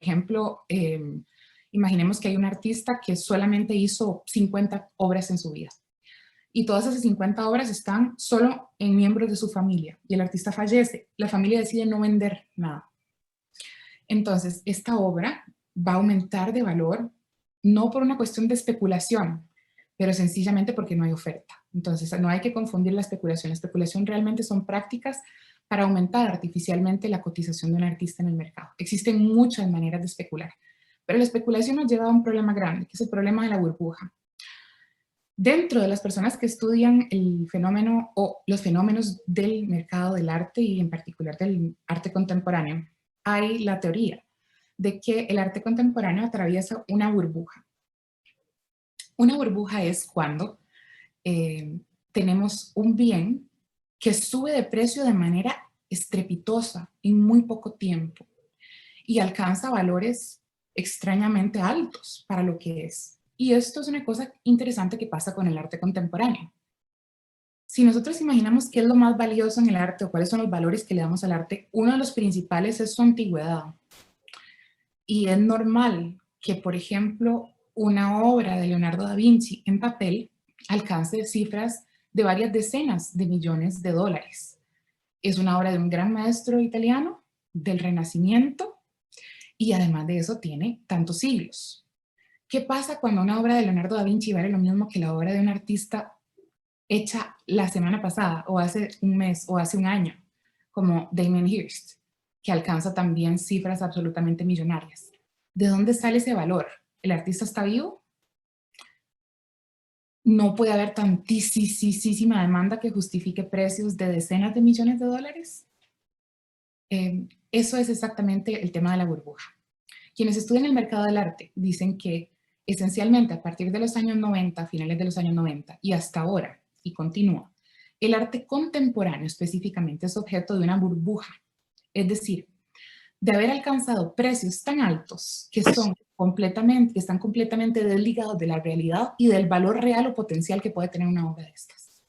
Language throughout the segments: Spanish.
ejemplo, imaginemos que hay un artista que solamente hizo 50 obras en su vida. Y todas esas 50 obras están solo en miembros de su familia. Y el artista fallece. La familia decide no vender nada. Entonces, esta obra va a aumentar de valor, no por una cuestión de especulación, pero sencillamente porque no hay oferta. Entonces, no hay que confundir la especulación. La especulación realmente son prácticas para aumentar artificialmente la cotización de un artista en el mercado. Existen muchas maneras de especular, pero la especulación nos lleva a un problema grande, que es el problema de la burbuja. Dentro de las personas que estudian el fenómeno o los fenómenos del mercado del arte y en particular del arte contemporáneo, hay la teoría de que el arte contemporáneo atraviesa una burbuja. Una burbuja es cuando tenemos un bien que sube de precio de manera estrepitosa en muy poco tiempo y alcanza valores extrañamente altos para lo que es. Y esto es una cosa interesante que pasa con el arte contemporáneo. Si nosotros imaginamos qué es lo más valioso en el arte o cuáles son los valores que le damos al arte, uno de los principales es su antigüedad. Y es normal que, por ejemplo, una obra de Leonardo da Vinci en papel alcance cifras de varias decenas de millones de dólares. Es una obra de un gran maestro italiano del Renacimiento y además de eso tiene tantos siglos. ¿Qué pasa cuando una obra de Leonardo da Vinci vale lo mismo que la obra de un artista hecha la semana pasada o hace un mes o hace un año, como Damien Hirst, que alcanza también cifras absolutamente millonarias? ¿De dónde sale ese valor? ¿El artista está vivo? ¿No puede haber tantísima demanda que justifique precios de decenas de millones de dólares? Eso es exactamente el tema de la burbuja. Quienes estudian el mercado del arte dicen que esencialmente a partir de los años 90, finales de los años 90 y hasta ahora, y continúa, el arte contemporáneo específicamente es objeto de una burbuja. Es decir, de haber alcanzado precios tan altos que están completamente desligados de la realidad y del valor real o potencial que puede tener una obra de estas.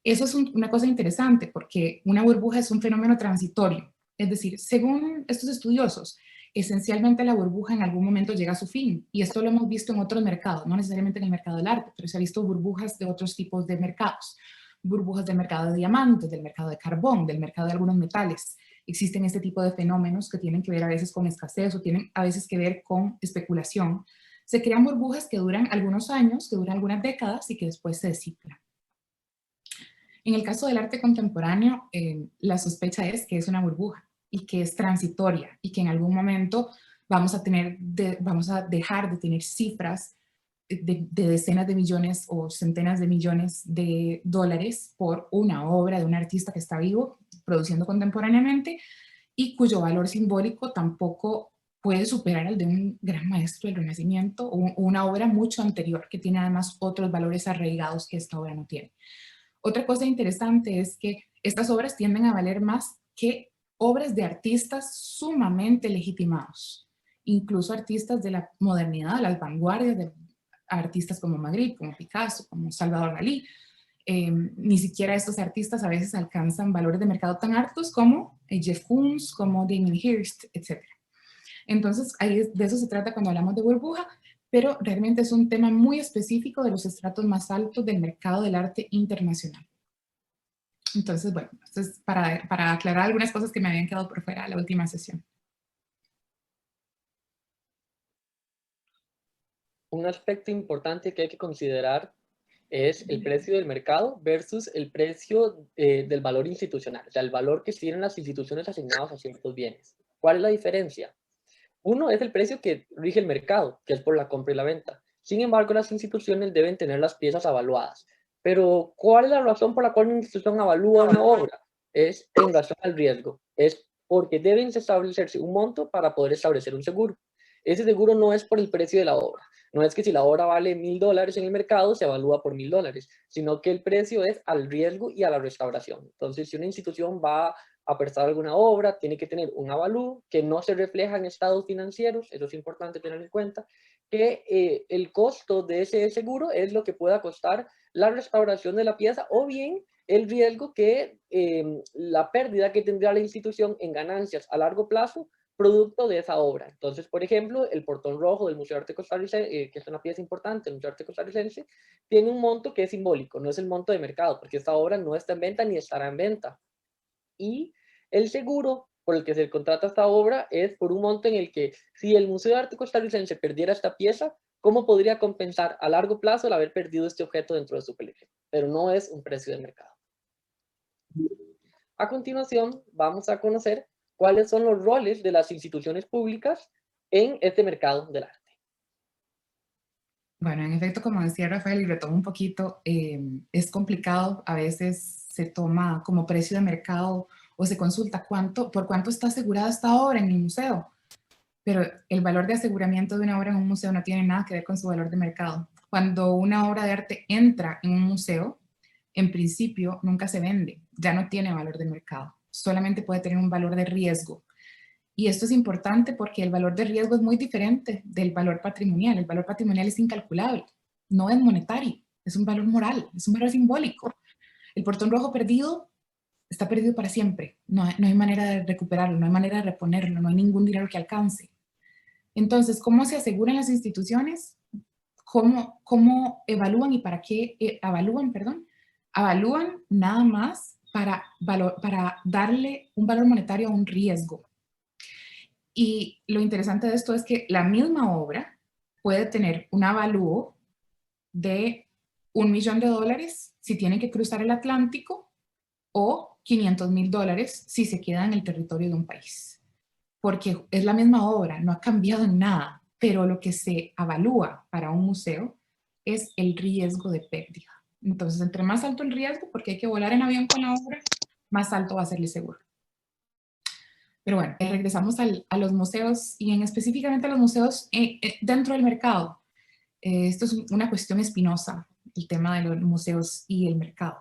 Eso es una cosa interesante porque una burbuja es un fenómeno transitorio. Es decir, según estos estudiosos, esencialmente la burbuja en algún momento llega a su fin. Y esto lo hemos visto en otros mercados, no necesariamente en el mercado del arte, pero se ha visto burbujas de otros tipos de mercados. Burbujas del mercado de diamantes, del mercado de carbón, del mercado de algunos metales. Existen este tipo de fenómenos que tienen que ver a veces con escasez o tienen a veces que ver con especulación. Se crean burbujas que duran algunos años, que duran algunas décadas y que después se disipan. En el caso del arte contemporáneo, la sospecha es que es una burbuja y que es transitoria y que en algún momento vamos a dejar de tener cifras de decenas de millones o centenas de millones de dólares por una obra de un artista que está vivo, produciendo contemporáneamente y cuyo valor simbólico tampoco puede superar el de un gran maestro del Renacimiento o una obra mucho anterior que tiene además otros valores arraigados que esta obra no tiene. Otra cosa interesante es que estas obras tienden a valer más que obras de artistas sumamente legitimados, incluso artistas de la modernidad, las vanguardias de artistas como Magritte, como Picasso, como Salvador Dalí. Ni siquiera estos artistas a veces alcanzan valores de mercado tan altos como Jeff Koons, como Damien Hirst, etc. Entonces, de eso se trata cuando hablamos de burbuja, pero realmente es un tema muy específico de los estratos más altos del mercado del arte internacional. Entonces, bueno, esto es para aclarar algunas cosas que me habían quedado por fuera de la última sesión. Un aspecto importante que hay que considerar es el precio del mercado versus el precio del valor institucional, o sea, el valor que tienen las instituciones asignadas a ciertos bienes. ¿Cuál es la diferencia? Uno es el precio que rige el mercado, que es por la compra y la venta. Sin embargo, las instituciones deben tener las piezas avaluadas. Pero, ¿cuál es la razón por la cual una institución avalúa una obra? Es en razón al riesgo. Es porque deben establecerse un monto para poder establecer un seguro. Ese seguro no es por el precio de la obra. No es que si la obra vale $1000 en el mercado, se evalúa por $1000, sino que el precio es al riesgo y a la restauración. Entonces, si una institución va a prestar alguna obra, tiene que tener un avalúo que no se refleja en estados financieros, eso es importante tener en cuenta, que el costo de ese seguro es lo que pueda costar la restauración de la pieza o bien el riesgo que la pérdida que tendrá la institución en ganancias a largo plazo producto de esa obra. Entonces, por ejemplo, el Portón Rojo del Museo de Arte Costarricense, que es una pieza importante del Museo de Arte Costarricense, tiene un monto que es simbólico, no es el monto de mercado, porque esta obra no está en venta ni estará en venta. Y el seguro por el que se contrata esta obra es por un monto en el que, si el Museo de Arte Costarricense perdiera esta pieza, ¿cómo podría compensar a largo plazo el haber perdido este objeto dentro de su colección? Pero no es un precio de mercado. A continuación, vamos a conocer cuáles son los roles de las instituciones públicas en este mercado del arte. Bueno, en efecto, como decía Rafael, y retomo un poquito, es complicado, a veces se toma como precio de mercado o se consulta por cuánto está asegurada esta obra en el museo, pero el valor de aseguramiento de una obra en un museo no tiene nada que ver con su valor de mercado. Cuando una obra de arte entra en un museo, en principio nunca se vende, ya no tiene valor de mercado, solamente puede tener un valor de riesgo. Y esto es importante porque el valor de riesgo es muy diferente del valor patrimonial. El valor patrimonial es incalculable, no es monetario, es un valor moral, es un valor simbólico. El portón rojo perdido está perdido para siempre. No hay manera de recuperarlo, no hay manera de reponerlo, no hay ningún dinero que alcance. Entonces, ¿cómo se aseguran las instituciones? ¿Cómo evalúan y para qué evalúan, perdón? Evalúan nada más para darle un valor monetario a un riesgo. Y lo interesante de esto es que la misma obra puede tener un avalúo de $1.000.000 si tienen que cruzar el Atlántico o $500.000 si se queda en el territorio de un país. Porque es la misma obra, no ha cambiado en nada, pero lo que se avalúa para un museo es el riesgo de pérdida. Entonces, entre más alto el riesgo, porque hay que volar en avión con la obra, más alto va a ser el seguro. Pero bueno, regresamos a los museos y específicamente a los museos dentro del mercado. Esto es una cuestión espinosa, el tema de los museos y el mercado.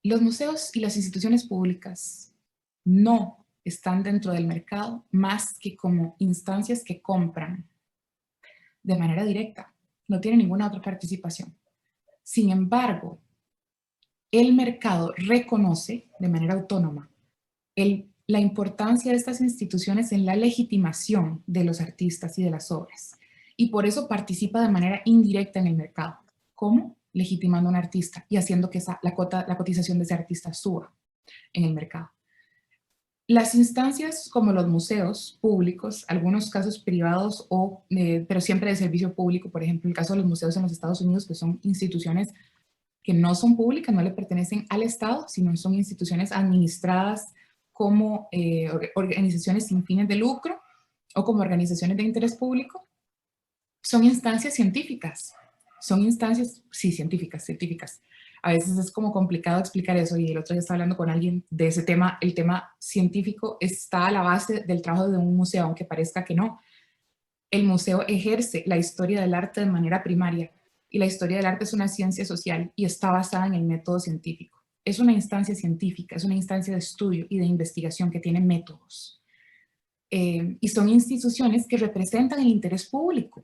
Los museos y las instituciones públicas no están dentro del mercado más que como instancias que compran de manera directa. No tienen ninguna otra participación. Sin embargo, el mercado reconoce de manera autónoma la importancia de estas instituciones en la legitimación de los artistas y de las obras. Y por eso participa de manera indirecta en el mercado. ¿Cómo? Legitimando a un artista y haciendo que la cotización de ese artista suba en el mercado. Las instancias como los museos públicos, algunos casos privados, pero siempre de servicio público, por ejemplo, el caso de los museos en los Estados Unidos, que son instituciones que no son públicas, no le pertenecen al Estado, sino son instituciones administradas como organizaciones sin fines de lucro o como organizaciones de interés público, son instancias científicas. Son instancias, sí, científicas. A veces es como complicado explicar eso y el otro día estaba hablando con alguien de ese tema. El tema científico está a la base del trabajo de un museo, aunque parezca que no. El museo ejerce la historia del arte de manera primaria y la historia del arte es una ciencia social y está basada en el método científico. Es una instancia científica, es una instancia de estudio y de investigación que tiene métodos. Y son instituciones que representan el interés público.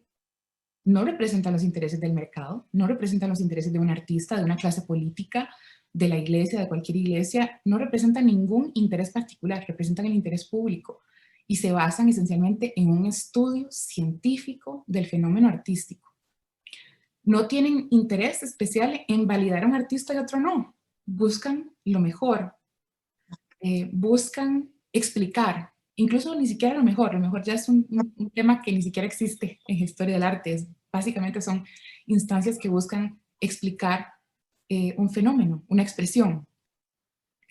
No representan los intereses del mercado, no representan los intereses de un artista, de una clase política, de la iglesia, de cualquier iglesia, no representan ningún interés particular, representan el interés público y se basan esencialmente en un estudio científico del fenómeno artístico. No tienen interés especial en validar a un artista y otro no. Buscan lo mejor, buscan explicar, incluso ni siquiera lo mejor ya es un tema que ni siquiera existe en historia del arte. Básicamente son instancias que buscan explicar un fenómeno, una expresión.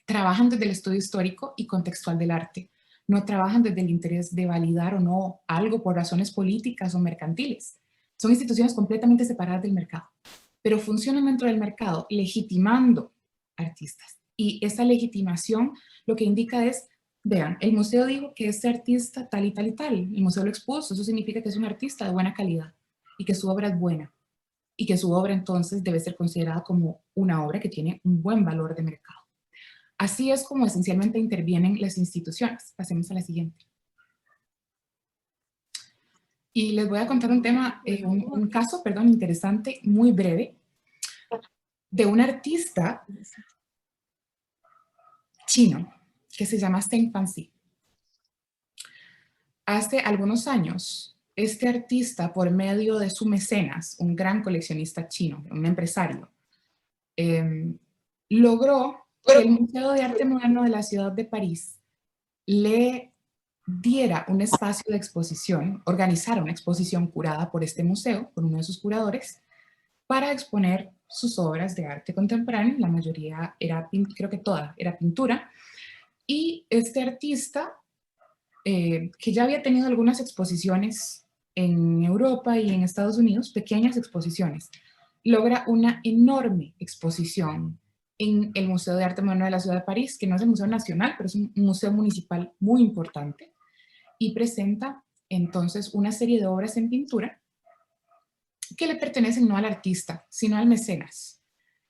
Trabajan desde el estudio histórico y contextual del arte. No trabajan desde el interés de validar o no algo por razones políticas o mercantiles. Son instituciones completamente separadas del mercado, pero funcionan dentro del mercado legitimando artistas. Y esa legitimación lo que indica es, vean, el museo dijo que este artista tal y tal y tal, el museo lo expuso, eso significa que es un artista de buena calidad y que su obra es buena y que su obra entonces debe ser considerada como una obra que tiene un buen valor de mercado. Así es como esencialmente intervienen las instituciones. Pasemos a la siguiente. Y les voy a contar un tema, un caso, perdón, interesante, muy breve, de un artista chino que se llama Zheng Fanxi. Hace algunos años, este artista, por medio de su mecenas, un gran coleccionista chino, un empresario, logró que el Museo de Arte Moderno de la ciudad de París le diera un espacio de exposición, organizara una exposición curada por este museo, por uno de sus curadores, para exponer sus obras de arte contemporáneo. La mayoría era, creo que toda, era pintura. Y este artista, que ya había tenido algunas exposiciones en Europa y en Estados Unidos, pequeñas exposiciones, logra una enorme exposición en el Museo de Arte Moderno de la Ciudad de París, que no es el Museo Nacional, pero es un museo municipal muy importante, y presenta entonces una serie de obras en pintura que le pertenecen no al artista, sino al mecenas.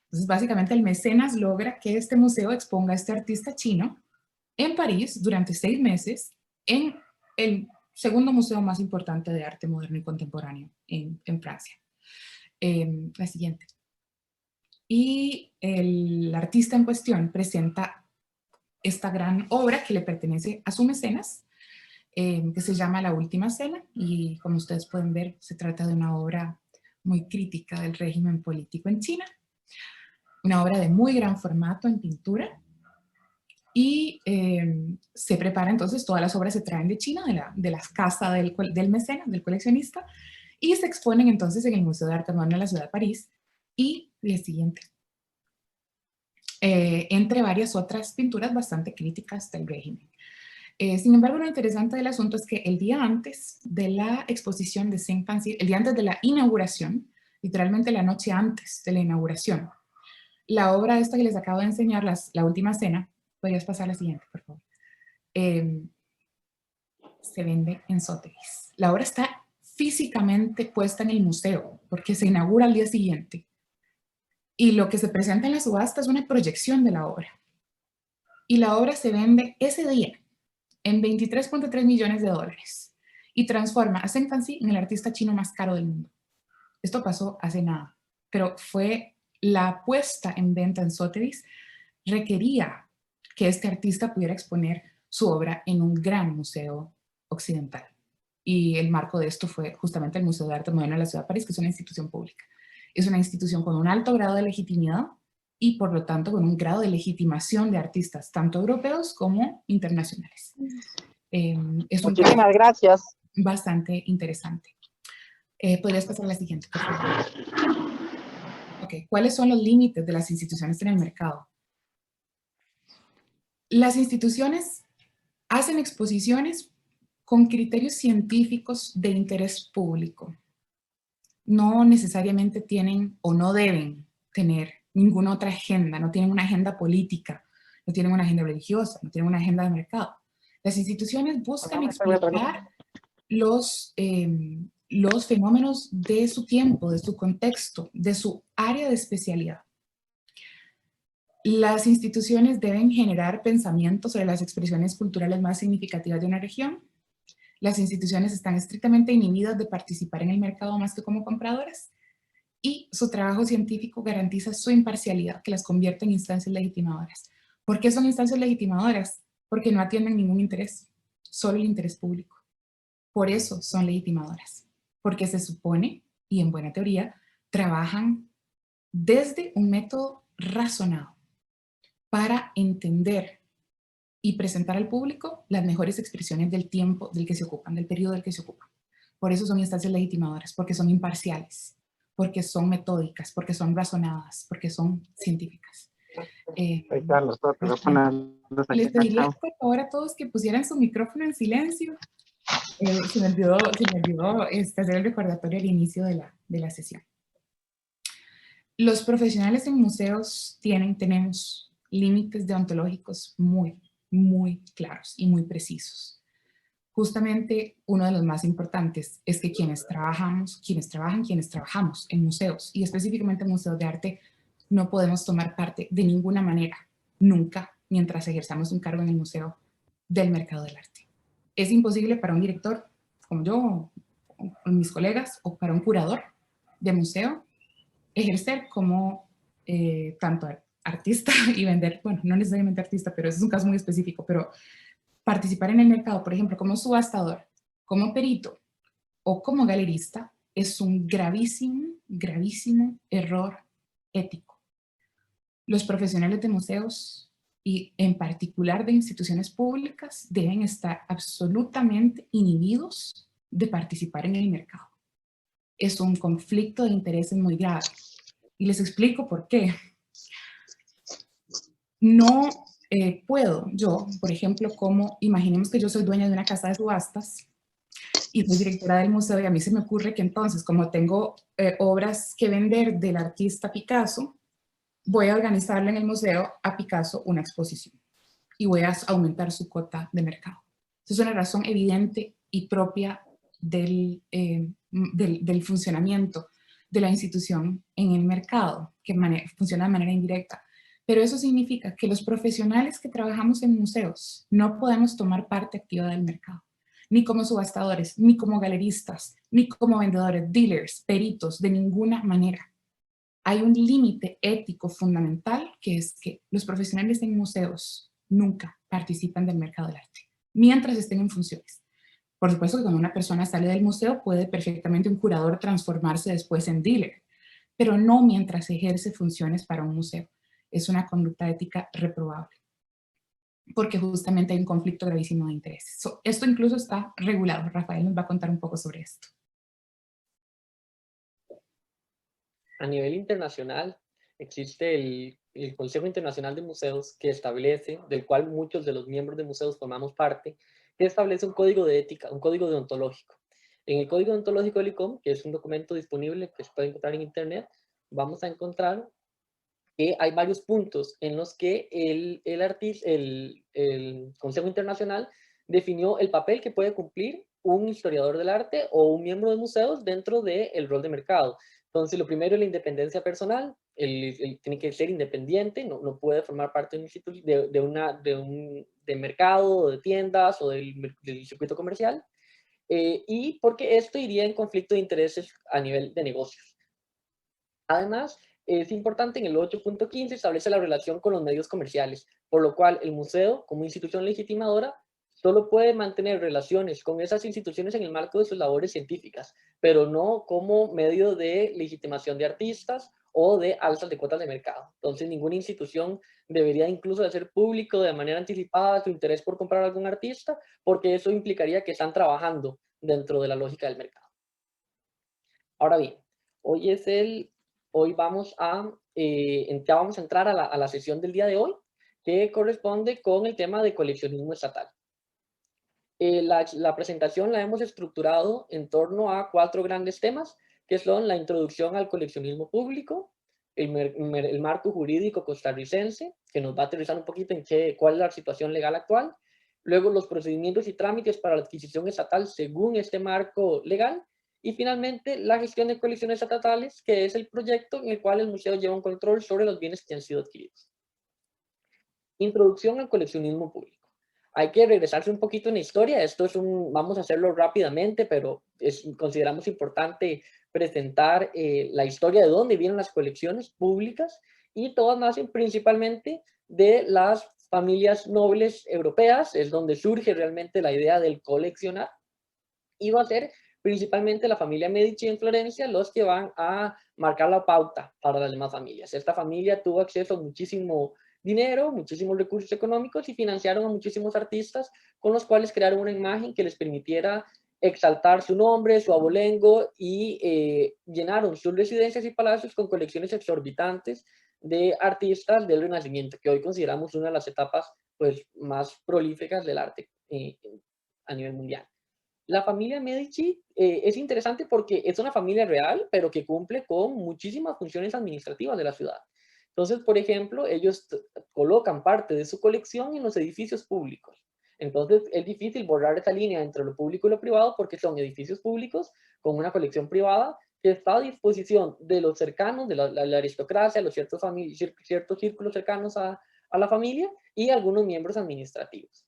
Entonces, básicamente, el mecenas logra que este museo exponga a este artista chino en París durante 6 meses en el segundo museo más importante de arte moderno y contemporáneo en Francia. La siguiente. Y el artista en cuestión presenta esta gran obra que le pertenece a su mecenas, que se llama La Última Cena, y como ustedes pueden ver, se trata de una obra muy crítica del régimen político en China, una obra de muy gran formato en pintura, y se prepara entonces, todas las obras se traen de China, de la casa del mecenas, del coleccionista, y se exponen entonces en el Museo de Arte Moderno de la ciudad de París, y el siguiente. Entre varias otras pinturas bastante críticas del régimen. Sin embargo, lo interesante del asunto es que el día antes de la exposición de Saint-Fancy, el día antes de la inauguración, literalmente la noche antes de la inauguración, la obra esta que les acabo de enseñar, La Última Cena, podrías pasar la siguiente, por favor, se vende en Sotheby's. La obra está físicamente puesta en el museo, porque se inaugura al día siguiente. Y lo que se presenta en la subasta es una proyección de la obra. Y la obra se vende ese día en 23.3 millones de dólares y transforma a Zheng Fanxi en el artista chino más caro del mundo. Esto pasó hace nada, pero fue la puesta en venta en Sotheby's requería que este artista pudiera exponer su obra en un gran museo occidental. Y el marco de esto fue justamente el Museo de Arte Moderno de la Ciudad de París, que es una institución pública. Es una institución con un alto grado de legitimidad y por lo tanto con un grado de legitimación de artistas, tanto europeos como internacionales. Es un Muchísimas gracias. Bastante interesante. ¿Podrías pasar a la siguiente, por favor? Ok, ¿cuáles son los límites de las instituciones en el mercado? Las instituciones hacen exposiciones con criterios científicos de interés público. No necesariamente tienen o no deben tener ninguna otra agenda, no tienen una agenda política, no tienen una agenda religiosa, no tienen una agenda de mercado. Las instituciones buscan explicar los fenómenos de su tiempo, de su contexto, de su área de especialidad. Las instituciones deben generar pensamientos sobre las expresiones culturales más significativas de una región. Las instituciones están estrictamente inhibidas de participar en el mercado más que como compradoras. Y su trabajo científico garantiza su imparcialidad, que las convierte en instancias legitimadoras. ¿Por qué son instancias legitimadoras? Porque no atienden ningún interés, solo el interés público. Por eso son legitimadoras, porque se supone, y en buena teoría, trabajan desde un método razonado para entender y presentar al público las mejores expresiones del tiempo del que se ocupan, del periodo del que se ocupan. Por eso son instancias legitimadoras, porque son imparciales, porque son metódicas, porque son razonadas, porque son científicas. Les pediría por favor a todos que pusieran su micrófono en silencio. Se me olvidó hacer el recordatorio al inicio de la sesión. Los profesionales en museos tenemos límites deontológicos muy, muy claros y muy precisos. Justamente uno de los más importantes es que quienes trabajamos en museos y específicamente en museos de arte no podemos tomar parte de ninguna manera, nunca, mientras ejerzamos un cargo en el museo, del mercado del arte. Es imposible para un director como yo, o mis colegas, o para un curador de museo, ejercer como tanto artista y vender, bueno, no necesariamente artista, pero ese es un caso muy específico, pero participar en el mercado, por ejemplo, como subastador, como perito o como galerista es un gravísimo, gravísimo error ético. Los profesionales de museos y en particular de instituciones públicas deben estar absolutamente inhibidos de participar en el mercado. Es un conflicto de intereses muy grave. Y les explico por qué. No puedo yo, por ejemplo, como imaginemos que yo soy dueña de una casa de subastas y soy directora del museo y a mí se me ocurre que entonces, como tengo obras que vender del artista Picasso, voy a organizarle en el museo a Picasso una exposición y voy a aumentar su cuota de mercado. Esa es una razón evidente y propia del funcionamiento de la institución en el mercado, que funciona de manera indirecta. Pero eso significa que los profesionales que trabajamos en museos no podemos tomar parte activa del mercado, ni como subastadores, ni como galeristas, ni como vendedores, dealers, peritos, de ninguna manera. Hay un límite ético fundamental que es que los profesionales en museos nunca participan del mercado del arte, mientras estén en funciones. Por supuesto que cuando una persona sale del museo puede perfectamente un curador transformarse después en dealer, pero no mientras ejerce funciones para un museo. Es una conducta ética reprobable, porque justamente hay un conflicto gravísimo de intereses. Esto incluso está regulado. Rafael nos va a contar un poco sobre esto. A nivel internacional existe el Consejo Internacional de Museos que establece, del cual muchos de los miembros de museos formamos parte, que establece un código de ética, un código deontológico. En el código deontológico del ICOM, que es un documento disponible que se puede encontrar en internet, vamos a encontrar que hay varios puntos en los que el Consejo Internacional definió el papel que puede cumplir un historiador del arte o un miembro de museos dentro del rol de mercado. Entonces, lo primero es la independencia personal. Tiene que ser independiente, no puede formar parte de un instituto, de mercado, o de tiendas o del circuito comercial. Y porque esto iría en conflicto de intereses a nivel de negocios. Además, es importante en el 8.15 establece la relación con los medios comerciales, por lo cual el museo, como institución legitimadora, solo puede mantener relaciones con esas instituciones en el marco de sus labores científicas, pero no como medio de legitimación de artistas o de alzas de cuotas de mercado. Entonces, ninguna institución debería incluso hacer público de manera anticipada su interés por comprar a algún artista, porque eso implicaría que están trabajando dentro de la lógica del mercado. Ahora bien, hoy es hoy ya vamos a entrar a la sesión del día de hoy, que corresponde con el tema de coleccionismo estatal. La presentación la hemos estructurado en torno a 4 grandes temas, que son la introducción al coleccionismo público, el marco jurídico costarricense, que nos va a aterrizar un poquito en cuál es la situación legal actual, luego los procedimientos y trámites para la adquisición estatal según este marco legal, y finalmente la gestión de colecciones estatales, que es el proyecto en el cual el museo lleva un control sobre los bienes que han sido adquiridos. Introducción al coleccionismo público. Hay que regresarse un poquito en la historia. Vamos a hacerlo rápidamente, pero consideramos importante presentar la historia de dónde vienen las colecciones públicas, y todas nacen principalmente de las familias nobles europeas. Es donde surge realmente la idea del coleccionar, y va a ser principalmente la familia Medici en Florencia los que van a marcar la pauta para las demás familias. Esta familia tuvo acceso a muchísimo dinero, muchísimos recursos económicos, y financiaron a muchísimos artistas con los cuales crearon una imagen que les permitiera exaltar su nombre, su abolengo, y llenaron sus residencias y palacios con colecciones exorbitantes de artistas del Renacimiento, que hoy consideramos una de las etapas pues, más prolíficas del arte a nivel mundial. La familia Medici es interesante porque es una familia real, pero que cumple con muchísimas funciones administrativas de la ciudad. Entonces, por ejemplo, ellos colocan parte de su colección en los edificios públicos. Entonces, es difícil borrar esa línea entre lo público y lo privado, porque son edificios públicos con una colección privada que está a disposición de los cercanos, de la aristocracia, los ciertos círculos cercanos a la familia, y algunos miembros administrativos.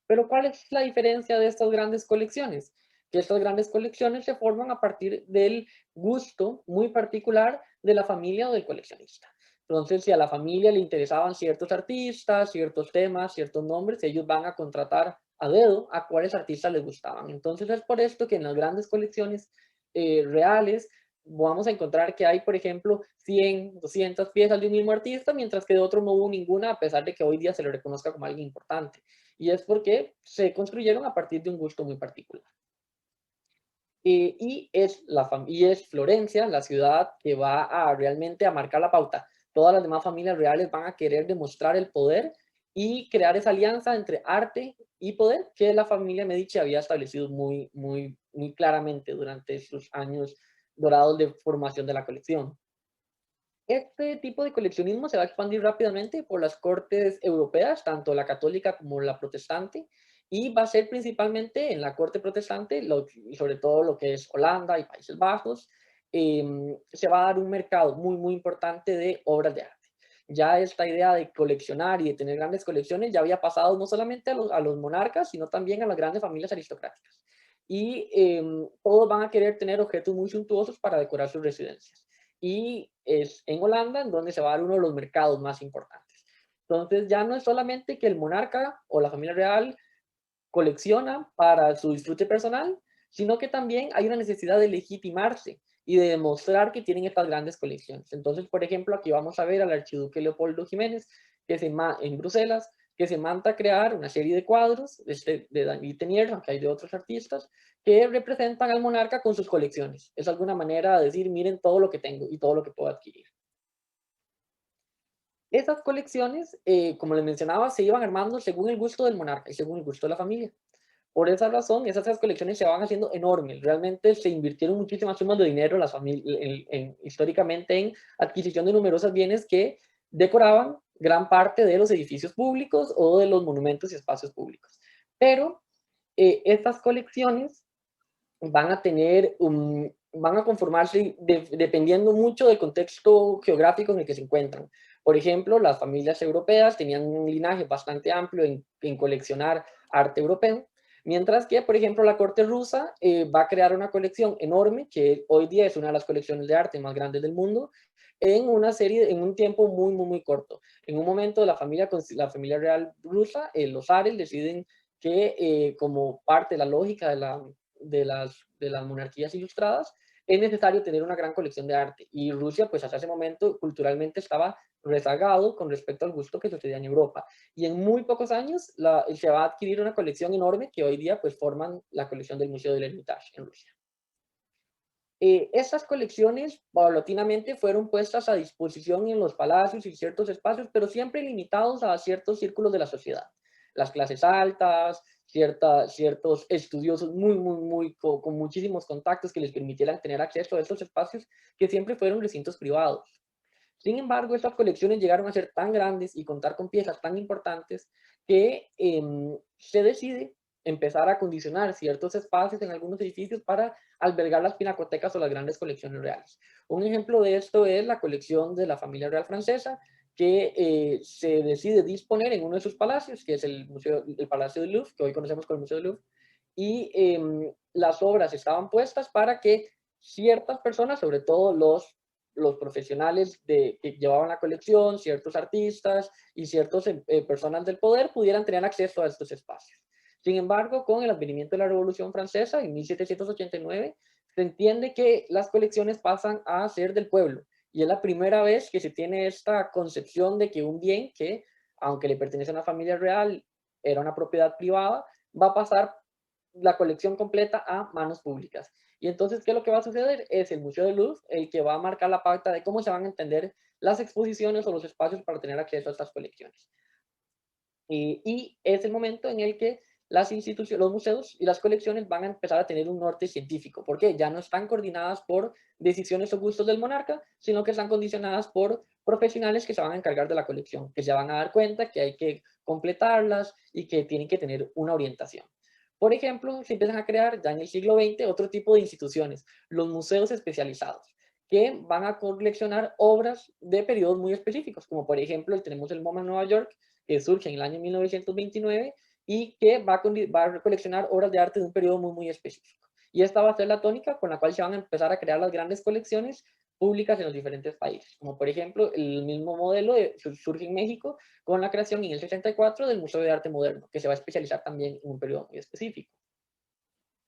Pero ¿cuál es la diferencia de estas grandes colecciones? Que estas grandes colecciones se forman a partir del gusto muy particular de la familia o del coleccionista. Entonces, si a la familia le interesaban ciertos artistas, ciertos temas, ciertos nombres, ellos van a contratar a dedo a cuáles artistas les gustaban. Entonces es por esto que en las grandes colecciones reales vamos a encontrar que hay, por ejemplo, 100, 200 piezas de un mismo artista, mientras que de otro no hubo ninguna, a pesar de que hoy día se le reconozca como alguien importante. Y es porque se construyeron a partir de un gusto muy particular. Y es Florencia la ciudad que va a realmente a marcar la pauta. Todas las demás familias reales van a querer demostrar el poder y crear esa alianza entre arte y poder que la familia Medici había establecido muy claramente durante sus años dorados de formación de la colección. Este tipo de coleccionismo se va a expandir rápidamente por las cortes europeas, tanto la católica como la protestante, y va a ser principalmente en la corte protestante, y sobre todo lo que es Holanda y Países Bajos, se va a dar un mercado muy importante de obras de arte. Ya esta idea de coleccionar y de tener grandes colecciones ya había pasado no solamente a los monarcas, sino también a las grandes familias aristocráticas. Y todos van a querer tener objetos muy suntuosos para decorar sus residencias. Y es en Holanda en donde se va a dar uno de los mercados más importantes. Entonces ya no es solamente que el monarca o la familia real colecciona para su disfrute personal, sino que también hay una necesidad de legitimarse y de demostrar que tienen estas grandes colecciones. Entonces, por ejemplo, aquí vamos a ver al archiduque Leopoldo Jiménez, en Bruselas, que se manda a crear una serie de cuadros de David Teniers, aunque hay de otros artistas, que representan al monarca con sus colecciones. Es alguna manera de decir, miren todo lo que tengo y todo lo que puedo adquirir. Esas colecciones, como les mencionaba, se iban armando según el gusto del monarca y según el gusto de la familia. Por esa razón, esas colecciones se van haciendo enormes. Realmente se invirtieron muchísimas sumas de dinero las históricamente en adquisición de numerosos bienes que decoraban gran parte de los edificios públicos o de los monumentos y espacios públicos. Pero estas colecciones van a van a conformarse dependiendo mucho del contexto geográfico en el que se encuentran. Por ejemplo, las familias europeas tenían un linaje bastante amplio en coleccionar arte europeo, mientras que, por ejemplo, la corte rusa va a crear una colección enorme, que hoy día es una de las colecciones de arte más grandes del mundo, en un tiempo muy corto. En un momento, la familia real rusa, los zares, deciden que como parte de la lógica de las monarquías ilustradas, es necesario tener una gran colección de arte. Y Rusia, pues hasta ese momento, culturalmente estaba rezagado con respecto al gusto que sucedía en Europa. Y en muy pocos años se va a adquirir una colección enorme que hoy día pues forman la colección del Museo del Hermitage en Rusia. Estas colecciones paulatinamente fueron puestas a disposición en los palacios y ciertos espacios, pero siempre limitados a ciertos círculos de la sociedad. Las clases altas, ciertos estudiosos con muchísimos contactos que les permitieran tener acceso a estos espacios que siempre fueron recintos privados. Sin embargo, estas colecciones llegaron a ser tan grandes y contar con piezas tan importantes que se decide empezar a condicionar ciertos espacios en algunos edificios para albergar las pinacotecas o las grandes colecciones reales. Un ejemplo de esto es la colección de la familia real francesa, que se decide disponer en uno de sus palacios, que es el Palacio del Louvre, que hoy conocemos como el Museo del Louvre, y las obras estaban puestas para que ciertas personas, sobre todo los profesionales que llevaban la colección, ciertos artistas y ciertas personas del poder pudieran tener acceso a estos espacios. Sin embargo, con el advenimiento de la Revolución Francesa en 1789, se entiende que las colecciones pasan a ser del pueblo y es la primera vez que se tiene esta concepción de que un bien que, aunque le pertenece a una familia real, era una propiedad privada, va a pasar la colección completa a manos públicas. Y entonces, ¿qué es lo que va a suceder? Es el Museo del Louvre el que va a marcar la pauta de cómo se van a entender las exposiciones o los espacios para tener acceso a estas colecciones. Y es el momento en el que las instituciones, los museos y las colecciones van a empezar a tener un norte científico, porque ya no están coordinadas por decisiones o gustos del monarca, sino que están condicionadas por profesionales que se van a encargar de la colección, que se van a dar cuenta que hay que completarlas y que tienen que tener una orientación. Por ejemplo, se empiezan a crear ya en el siglo XX otro tipo de instituciones, los museos especializados, que van a coleccionar obras de periodos muy específicos, como por ejemplo tenemos el MoMA en Nueva York, que surge en el año 1929 y que va a coleccionar obras de arte de un periodo muy específico. Y esta va a ser la tónica con la cual se van a empezar a crear las grandes colecciones públicas en los diferentes países, como por ejemplo el mismo modelo surge en México con la creación en el 64 del Museo de Arte Moderno, que se va a especializar también en un periodo muy específico.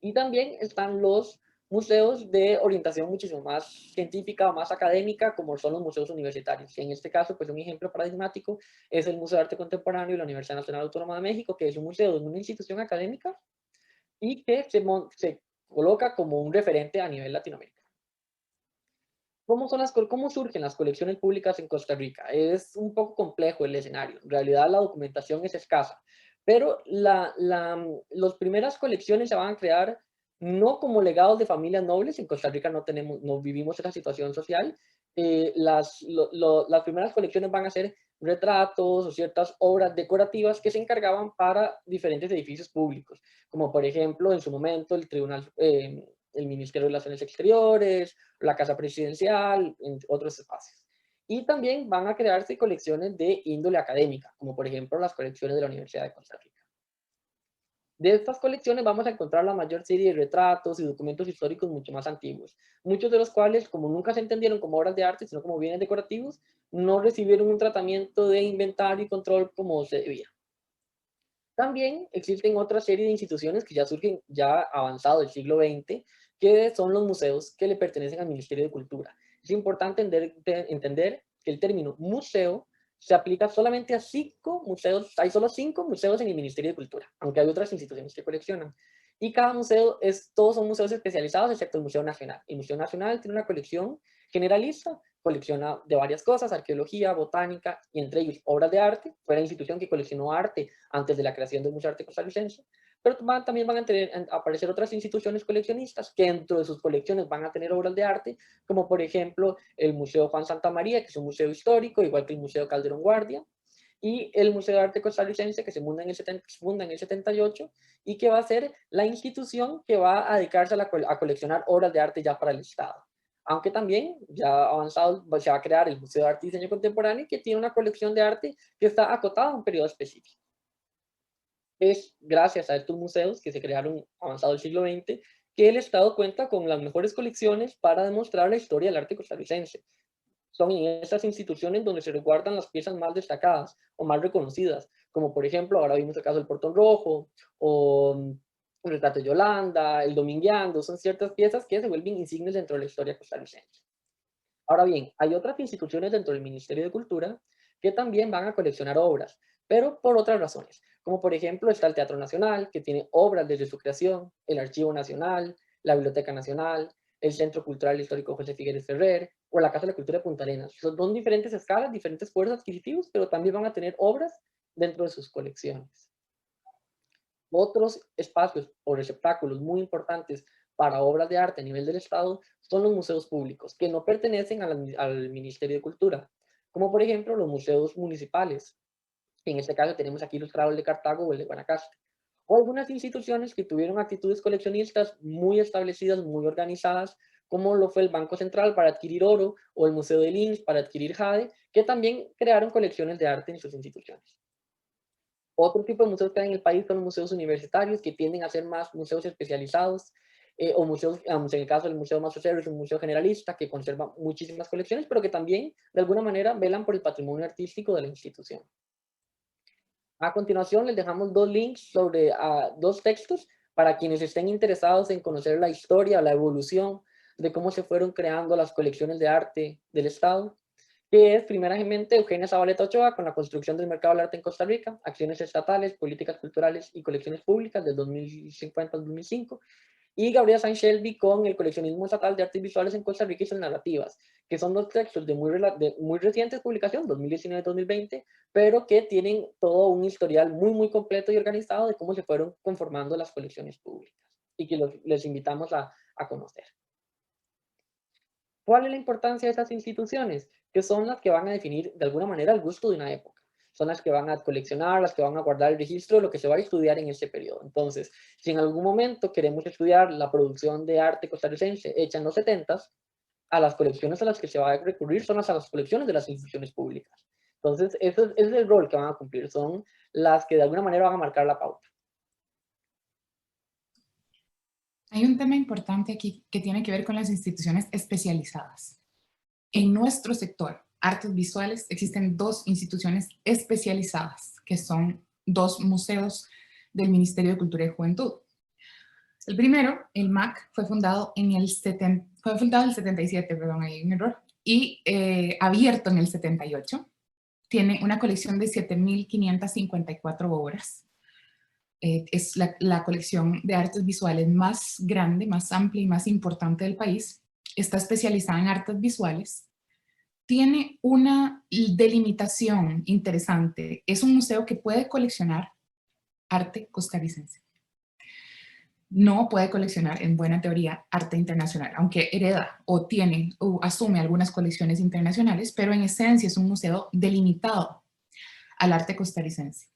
Y también están los museos de orientación muchísimo más científica o más académica, como son los museos universitarios. Y en este caso, pues un ejemplo paradigmático es el Museo de Arte Contemporáneo de la Universidad Nacional Autónoma de México, que es un museo de una institución académica y que se coloca como un referente a nivel Latinoamérica. ¿Cómo surgen las colecciones públicas en Costa Rica? Es un poco complejo el escenario. En realidad la documentación es escasa, pero las primeras colecciones se van a crear no como legados de familias nobles. En Costa Rica no vivimos esa situación social. Las primeras colecciones van a ser retratos o ciertas obras decorativas que se encargaban para diferentes edificios públicos, como por ejemplo en su momento el Tribunal, el Ministerio de Relaciones Exteriores, la Casa Presidencial, entre otros espacios. Y también van a crearse colecciones de índole académica, como por ejemplo las colecciones de la Universidad de Costa Rica. De estas colecciones vamos a encontrar la mayor serie de retratos y documentos históricos mucho más antiguos, muchos de los cuales, como nunca se entendieron como obras de arte, sino como bienes decorativos, no recibieron un tratamiento de inventario y control como se debía. También existen otra serie de instituciones que ya surgen ya avanzado el siglo XX, que son los museos que le pertenecen al Ministerio de Cultura. Es importante entender que el término museo se aplica solamente a 5 museos, hay solo 5 museos en el Ministerio de Cultura, aunque hay otras instituciones que coleccionan. Y cada museo, todos son museos especializados, excepto el Museo Nacional. El Museo Nacional tiene una colección generalista, colecciona de varias cosas, arqueología, botánica, y entre ellos obras de arte. Fue la institución que coleccionó arte antes de la creación del Museo de Arte Costarricense. Pero también van a aparecer otras instituciones coleccionistas que dentro de sus colecciones van a tener obras de arte, como por ejemplo el Museo Juan Santa María, que es un museo histórico, igual que el Museo Calderón Guardia, y el Museo de Arte Costarricense, que se funda en el 78, y que va a ser la institución que va a dedicarse a coleccionar obras de arte ya para el Estado. Aunque también, ya avanzado, se va a crear el Museo de Arte y Diseño Contemporáneo, que tiene una colección de arte que está acotada a un periodo específico. Es gracias a estos museos que se crearon avanzado el siglo XX que el Estado cuenta con las mejores colecciones para demostrar la historia del arte costarricense. Son en estas instituciones donde se resguardan las piezas más destacadas o más reconocidas, como por ejemplo, ahora vimos el caso del Portón Rojo, o el retrato de Yolanda, el Domingueando, son ciertas piezas que se vuelven insignes dentro de la historia costarricense. Ahora bien, hay otras instituciones dentro del Ministerio de Cultura que también van a coleccionar obras, pero por otras razones, como por ejemplo está el Teatro Nacional, que tiene obras desde su creación, el Archivo Nacional, la Biblioteca Nacional, el Centro Cultural Histórico José Figueres Ferrer, o la Casa de la Cultura de Punta Arenas. Son diferentes escalas, diferentes poderes adquisitivos, pero también van a tener obras dentro de sus colecciones. Otros espacios o receptáculos muy importantes para obras de arte a nivel del Estado son los museos públicos, que no pertenecen al Ministerio de Cultura, como por ejemplo los museos municipales. En este caso tenemos aquí ilustrado el de Cartago o el de Guanacaste. O algunas instituciones que tuvieron actitudes coleccionistas muy establecidas, muy organizadas, como lo fue el Banco Central para adquirir oro o el Museo del INS para adquirir jade, que también crearon colecciones de arte en sus instituciones. Otro tipo de museos que hay en el país son los museos universitarios, que tienden a ser más museos especializados, o museos, en el caso del Museo Mazo Cerro, es un museo generalista que conserva muchísimas colecciones, pero que también, de alguna manera, velan por el patrimonio artístico de la institución. A continuación, les dejamos 2 links sobre 2 textos para quienes estén interesados en conocer la historia, la evolución de cómo se fueron creando las colecciones de arte del Estado, que es primeramente Eugenia Zabaleta Ochoa con la construcción del mercado del arte en Costa Rica, acciones estatales, políticas culturales y colecciones públicas del 2050 al 2005, y Gabriela Saint-Shelby con el coleccionismo estatal de artes visuales en Costa Rica y sus narrativas, que son 2 textos de muy recientes publicación, 2019-2020, pero que tienen todo un historial muy completo y organizado de cómo se fueron conformando las colecciones públicas, y que les invitamos a conocer. ¿Cuál es la importancia de estas instituciones? Que son las que van a definir de alguna manera el gusto de una época. Son las que van a coleccionar, las que van a guardar el registro de lo que se va a estudiar en ese periodo. Entonces, si en algún momento queremos estudiar la producción de arte costarricense hecha en los 70s, a las colecciones a las que se va a recurrir son a las colecciones de las instituciones públicas. Entonces, ese es el rol que van a cumplir. Son las que de alguna manera van a marcar la pauta. Hay un tema importante aquí que tiene que ver con las instituciones especializadas. En nuestro sector, artes visuales, existen dos instituciones especializadas, que son dos museos del Ministerio de Cultura y Juventud. El primero, el MAC, fue fundado en el 77, perdón, hay un error, y abierto en el 78. Tiene una colección de 7.554 obras. Es la colección de artes visuales más grande, más amplia y más importante del país. Está especializada en artes visuales. Tiene una delimitación interesante. Es un museo que puede coleccionar arte costarricense. No puede coleccionar, en buena teoría, arte internacional, aunque hereda o tiene o asume algunas colecciones internacionales, pero en esencia es un museo delimitado al arte costarricense.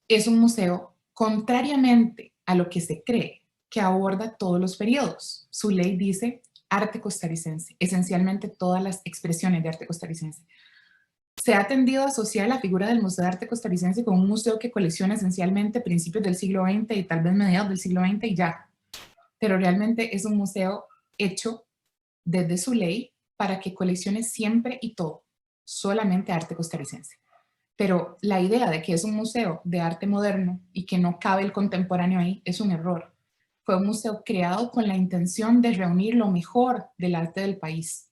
Es un museo, contrariamente a lo que se cree, que aborda todos los periodos. Su ley dice arte costarricense, esencialmente todas las expresiones de arte costarricense. Se ha tendido a asociar la figura del Museo de Arte Costarricense con un museo que colecciona esencialmente principios del siglo XX y tal vez mediados del siglo XX y ya. Pero realmente es un museo hecho desde su ley para que coleccione siempre y todo, solamente arte costarricense. Pero la idea de que es un museo de arte moderno y que no cabe el contemporáneo ahí es un error. Fue un museo creado con la intención de reunir lo mejor del arte del país.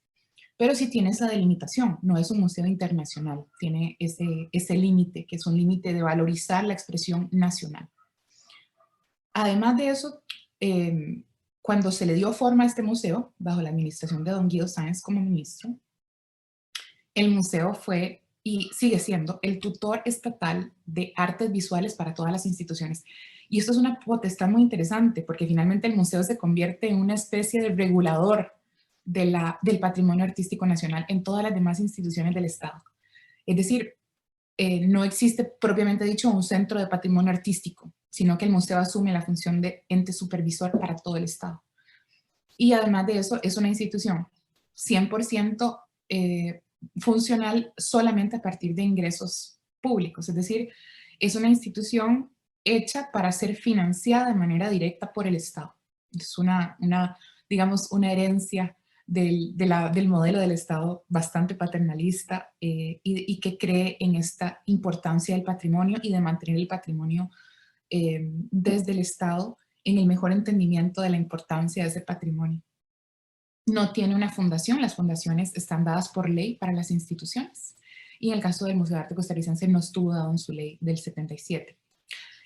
Pero sí tiene esa delimitación, no es un museo internacional, tiene ese límite, que es un límite de valorizar la expresión nacional. Además de eso, cuando se le dio forma a este museo, bajo la administración de don Guido Sáenz como ministro, el museo fue y sigue siendo el tutor estatal de artes visuales para todas las instituciones. Y esto es una potestad muy interesante, porque finalmente el museo se convierte en una especie de regulador del patrimonio artístico nacional en todas las demás instituciones del Estado. Es decir, no existe propiamente dicho un centro de patrimonio artístico, sino que el museo asume la función de ente supervisor para todo el Estado. Y además de eso, es una institución 100% funcional solamente a partir de ingresos públicos, es decir, es una institución hecha para ser financiada de manera directa por el Estado. Es digamos, una herencia del modelo del Estado bastante paternalista y que cree en esta importancia del patrimonio y de mantener el patrimonio desde el Estado en el mejor entendimiento de la importancia de ese patrimonio. No tiene una fundación, las fundaciones están dadas por ley para las instituciones. Y en el caso del Museo de Arte Costarricense no estuvo dado en su ley del 77.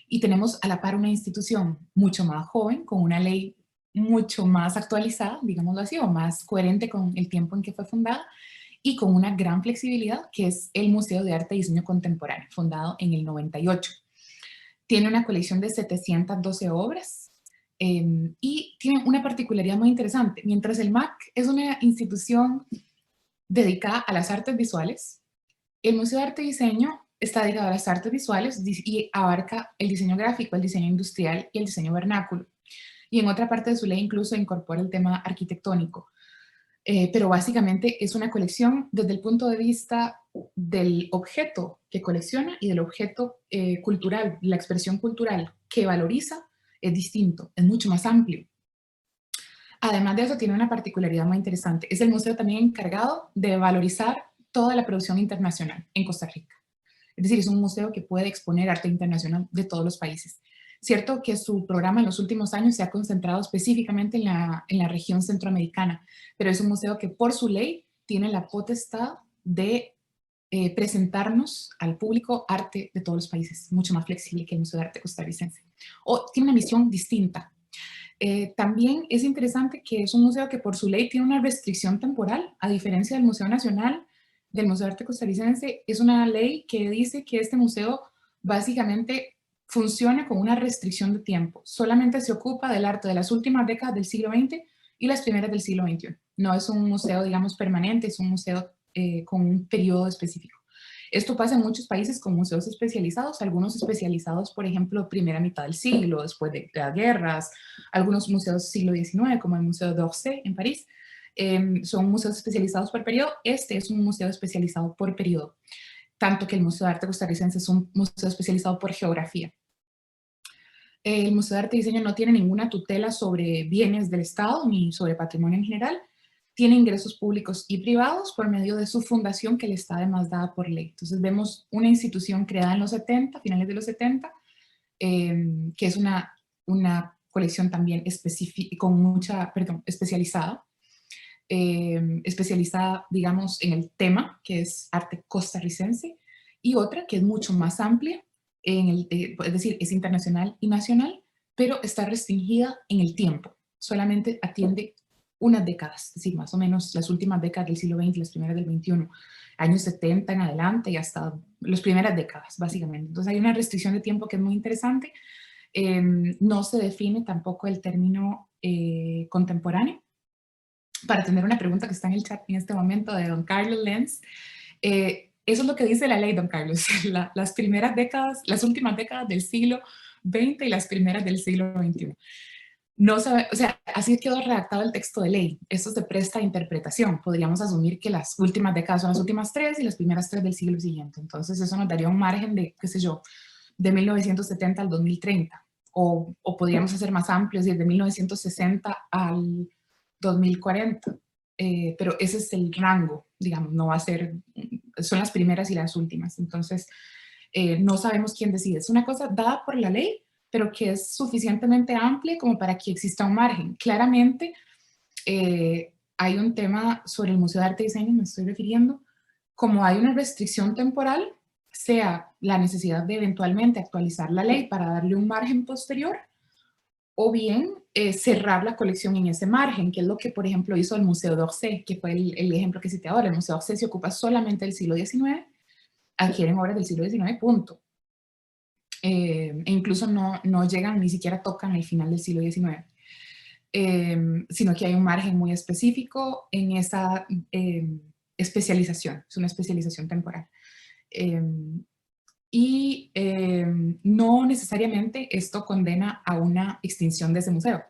Y tenemos a la par una institución mucho más joven, con una ley mucho más actualizada, digámoslo así, o más coherente con el tiempo en que fue fundada, y con una gran flexibilidad, que es el Museo de Arte y Diseño Contemporáneo, fundado en el 98. Tiene una colección de 712 obras, y tiene una particularidad muy interesante. Mientras el MAC es una institución dedicada a las artes visuales, el Museo de Arte y Diseño está dedicado a las artes visuales y abarca el diseño gráfico, el diseño industrial y el diseño vernáculo. Y en otra parte de su ley incluso incorpora el tema arquitectónico. Pero básicamente es una colección desde el punto de vista del objeto que colecciona y del objeto cultural, la expresión cultural que valoriza es distinto, es mucho más amplio. Además de eso, tiene una particularidad muy interesante. Es el museo también encargado de valorizar toda la producción internacional en Costa Rica. Es decir, es un museo que puede exponer arte internacional de todos los países. Cierto que su programa en los últimos años se ha concentrado específicamente en la región centroamericana, pero es un museo que por su ley tiene la potestad de presentarnos al público arte de todos los países, mucho más flexible que el Museo de Arte Costarricense. O tiene una misión distinta. También es interesante que es un museo que por su ley tiene una restricción temporal, a diferencia del Museo Nacional, del Museo de Arte Costarricense. Es una ley que dice que este museo básicamente funciona con una restricción de tiempo. Solamente se ocupa del arte de las últimas décadas del siglo XX y las primeras del siglo XXI. No es un museo, digamos, permanente, es un museo con un periodo específico. Esto pasa en muchos países con museos especializados, algunos especializados, por ejemplo, primera mitad del siglo, después de las guerras, algunos museos siglo XIX, como el Museo d'Orsay en París, son museos especializados por periodo. Este es un museo especializado por periodo, tanto que el Museo de Arte Costarricense es un museo especializado por geografía. El Museo de Arte y Diseño no tiene ninguna tutela sobre bienes del Estado ni sobre patrimonio en general, tiene ingresos públicos y privados por medio de su fundación que le está además dada por ley. Entonces vemos una institución creada en los 70, finales de los 70, que es una colección también especializada, digamos, en el tema, que es arte costarricense, y otra que es mucho más amplia, es decir, es internacional y nacional, pero está restringida en el tiempo. Solamente atiende unas décadas, es decir, más o menos las últimas décadas del siglo XX, las primeras del XXI, años 70 en adelante y hasta las primeras décadas, básicamente. Entonces hay una restricción de tiempo que es muy interesante. No se define tampoco el término contemporáneo. Para tener una pregunta que está en el chat en este momento de don Carlos Lenz, eso es lo que dice la ley, don Carlos, las primeras décadas, las últimas décadas del siglo XX y las primeras del siglo XXI. No sabe, o sea, así quedó redactado el texto de ley. Esto se presta a interpretación. Podríamos asumir que las últimas décadas son las últimas 3 y las primeras 3 del siglo siguiente. Entonces eso nos daría un margen de, qué sé yo, de 1970 al 2030. O podríamos hacer más amplios, desde 1960 al 2040. Pero ese es el rango, digamos, no va a ser, son las primeras y las últimas. Entonces, no sabemos quién decide. Es una cosa dada por la ley, pero que es suficientemente amplia como para que exista un margen. Claramente, hay un tema sobre el Museo de Arte y Diseño, me estoy refiriendo, como hay una restricción temporal, sea la necesidad de eventualmente actualizar la ley para darle un margen posterior, o bien cerrar la colección en ese margen, que es lo que, por ejemplo, hizo el Museo d'Orsay, que fue el ejemplo que cité ahora. El Museo d'Orsay se ocupa solamente del siglo XIX, adquieren obras del siglo XIX, punto. E incluso no llegan, ni siquiera tocan el final del siglo XIX, sino que hay un margen muy específico en esa especialización, es una especialización temporal. No necesariamente esto condena a una extinción de ese museo.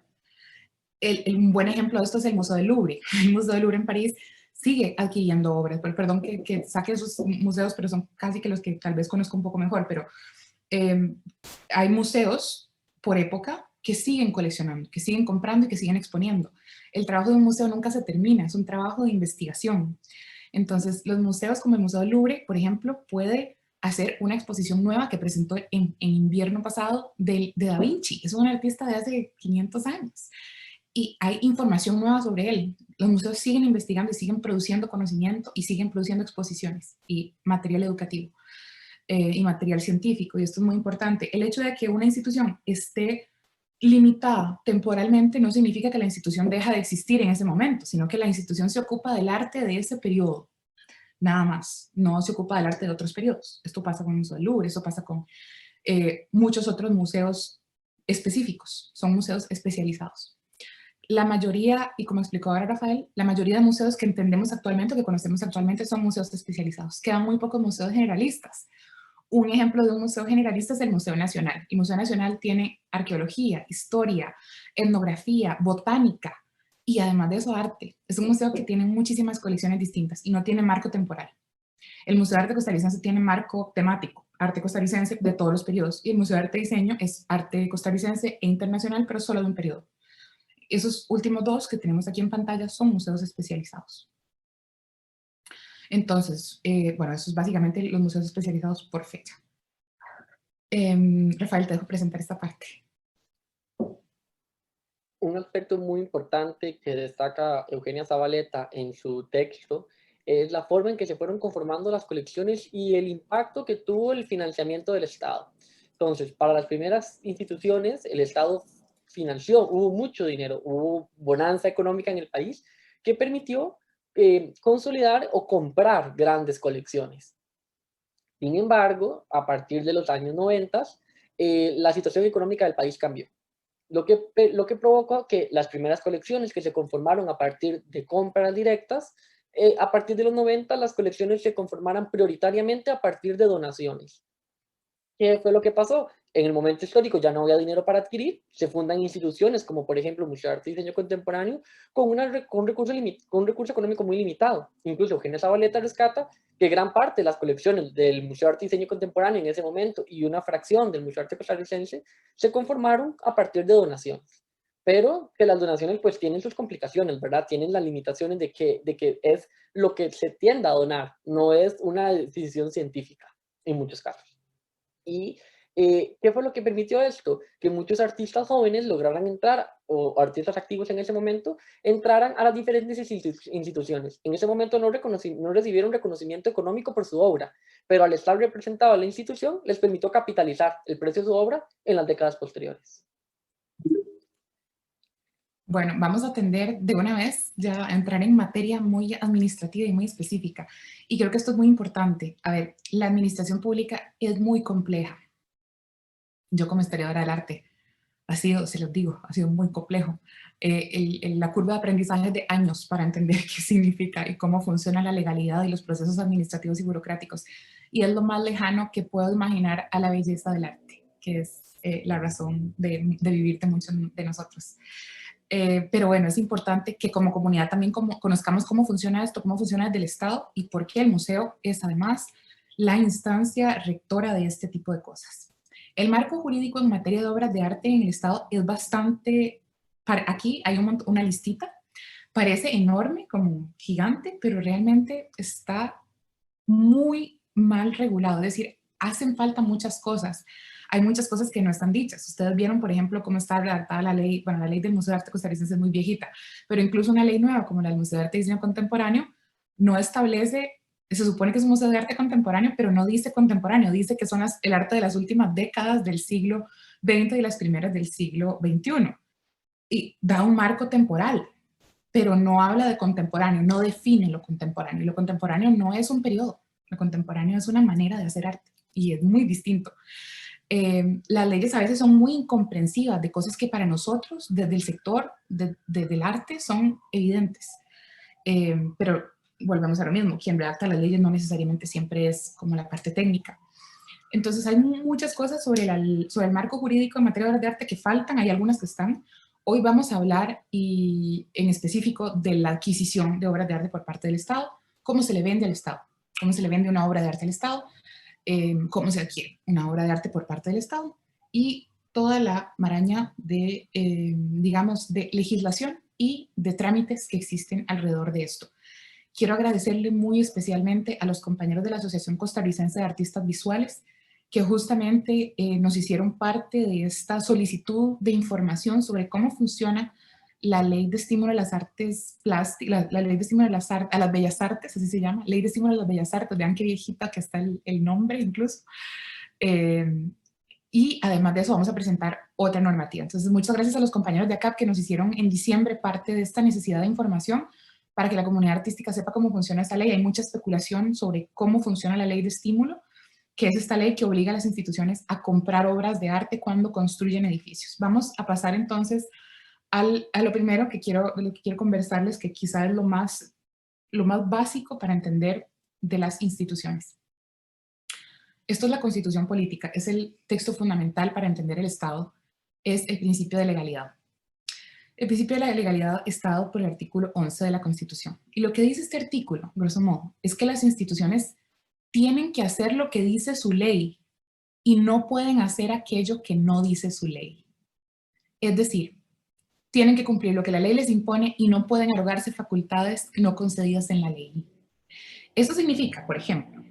Un buen ejemplo de esto es el Museo del Louvre. El Museo del Louvre en París sigue adquiriendo obras, pero perdón que saque esos museos, pero son casi que los que tal vez conozco un poco mejor, pero hay museos por época que siguen coleccionando, que siguen comprando y que siguen exponiendo. El trabajo de un museo nunca se termina, es un trabajo de investigación. Entonces, los museos como el Museo del Louvre, por ejemplo, puede hacer una exposición nueva que presentó en invierno pasado de Da Vinci. Es un artista de hace 500 años. Y hay información nueva sobre él. Los museos siguen investigando y siguen produciendo conocimiento y siguen produciendo exposiciones y material educativo y material científico. Y esto es muy importante. El hecho de que una institución esté limitada temporalmente no significa que la institución deja de existir en ese momento, sino que la institución se ocupa del arte de ese periodo, nada más. No se ocupa del arte de otros periodos. Esto pasa con el Museo del Louvre, eso pasa con muchos otros museos específicos. Son museos especializados. La mayoría, y como explicó ahora Rafael, la mayoría de museos que entendemos actualmente, que conocemos actualmente, son museos especializados. Quedan muy pocos museos generalistas. Un ejemplo de un museo generalista es el Museo Nacional. El Museo Nacional tiene arqueología, historia, etnografía, botánica y además de eso arte. Es un museo que tiene muchísimas colecciones distintas y no tiene marco temporal. El Museo de Arte Costarricense tiene marco temático, arte costarricense de todos los periodos, y el Museo de Arte y Diseño es arte costarricense e internacional, pero solo de un periodo. Esos últimos dos que tenemos aquí en pantalla son museos especializados. Entonces, bueno, eso es básicamente los museos especializados por fecha. Rafael, te dejo presentar esta parte. Un aspecto muy importante que destaca Eugenia Zabaleta en su texto es la forma en que se fueron conformando las colecciones y el impacto que tuvo el financiamiento del Estado. Entonces, para las primeras instituciones, el Estado financió, hubo mucho dinero, hubo bonanza económica en el país que permitió consolidar o comprar grandes colecciones. Sin embargo, a partir de los años 90, la situación económica del país cambió. Lo que provocó que las primeras colecciones que se conformaron a partir de compras directas, a partir de los 90 las colecciones se conformaran prioritariamente a partir de donaciones. ¿Qué fue lo que pasó? En el momento histórico ya no había dinero para adquirir, se fundan instituciones como por ejemplo el Museo de Arte y Diseño Contemporáneo con un recurso económico muy limitado. Incluso Eugenia Zabaleta rescata que gran parte de las colecciones del Museo de Arte y Diseño Contemporáneo en ese momento y una fracción del Museo de Arte Costarricense se conformaron a partir de donaciones. pero que las donaciones pues tienen sus complicaciones, ¿verdad? Tienen las limitaciones de que es lo que se tiende a donar, no es una decisión científica en muchos casos. ¿Y qué fue lo que permitió esto? Que muchos artistas jóvenes lograran entrar, o artistas activos en ese momento, entraran a las diferentes instituciones. En ese momento no recibieron reconocimiento económico por su obra, pero al estar representado en la institución, les permitió capitalizar el precio de su obra en las décadas posteriores. Bueno, vamos a atender de una vez ya a entrar en materia muy administrativa y muy específica. Y creo que esto es muy importante. A ver, la administración pública es muy compleja. Yo como historiadora del arte, se los digo, ha sido muy complejo. La curva de aprendizaje es de años para entender qué significa y cómo funciona la legalidad y los procesos administrativos y burocráticos. Y es lo más lejano que puedo imaginar a la belleza del arte, que es la razón de vivir de muchos de nosotros. Pero bueno, es importante que como comunidad también conozcamos cómo funciona esto, cómo funciona desde el Estado y por qué el museo es además la instancia rectora de este tipo de cosas. El marco jurídico en materia de obras de arte en el Estado es bastante... Aquí hay una listita, parece enorme, como gigante, pero realmente está muy mal regulado, es decir, hacen falta muchas cosas. Hay muchas cosas que no están dichas. Ustedes vieron, por ejemplo, cómo está redactada la ley, bueno, la ley del Museo de Arte Costarricense es muy viejita, pero incluso una ley nueva como la del Museo de Arte y Diseño Contemporáneo no establece, se supone que es un museo de arte contemporáneo, pero no dice contemporáneo, dice que son el arte de las últimas décadas del siglo XX y las primeras del siglo XXI. Y da un marco temporal, pero no habla de contemporáneo, no define lo contemporáneo. Y lo contemporáneo no es un periodo, lo contemporáneo es una manera de hacer arte y es muy distinto. Las leyes a veces son muy incomprensivas de cosas que para nosotros, desde el sector del arte, son evidentes. Pero volvemos a lo mismo, quien redacta las leyes no necesariamente siempre es como la parte técnica. Entonces hay muchas cosas sobre el marco jurídico en materia de obras de arte que faltan, hay algunas que están. Hoy vamos a hablar en específico de la adquisición de obras de arte por parte del Estado, cómo se le vende al Estado, cómo se le vende una obra de arte al Estado, cómo se adquiere una obra de arte por parte del Estado y toda la maraña de, digamos, de legislación y de trámites que existen alrededor de esto. Quiero agradecerle muy especialmente a los compañeros de la Asociación Costarricense de Artistas Visuales que justamente nos hicieron parte de esta solicitud de información sobre cómo funciona la ley de estímulo a las artes plásticas, la ley de estímulo a las bellas artes, así se llama, ley de estímulo a las bellas artes, vean qué viejita que está el nombre incluso. Y además de eso vamos a presentar otra normativa. Entonces muchas gracias a los compañeros de ACAP que nos hicieron en diciembre parte de esta necesidad de información para que la comunidad artística sepa cómo funciona esta ley. Hay mucha especulación sobre cómo funciona la ley de estímulo, que es esta ley que obliga a las instituciones a comprar obras de arte cuando construyen edificios. Vamos a pasar entonces a lo primero de lo que quiero conversarles, que quizá es lo más básico para entender de las instituciones. Esto es la Constitución Política, es el texto fundamental para entender el Estado, es el principio de legalidad. El principio de la legalidad está dado por el artículo 11 de la Constitución. Y lo que dice este artículo, grosso modo, es que las instituciones tienen que hacer lo que dice su ley y no pueden hacer aquello que no dice su ley. Es decir, tienen que cumplir lo que la ley les impone y no pueden arrogarse facultades no concedidas en la ley. Eso significa, por ejemplo,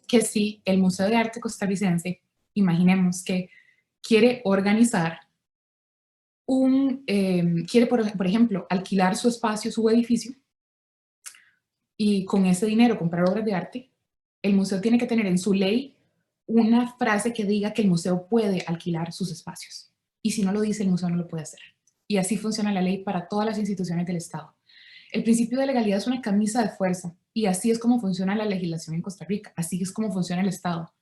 que si el Museo de Arte Costarricense, imaginemos que quiere organizar quiere, por ejemplo, alquilar su espacio, su edificio, y con ese dinero comprar obras de arte, el museo tiene que tener en su ley una frase que diga que el museo puede alquilar sus espacios. Y si no lo dice, el museo no lo puede hacer. Y así funciona la ley para todas las instituciones del Estado. El principio de legalidad es una camisa de fuerza y así es como funciona la legislación en Costa Rica, así es como funciona el Estado.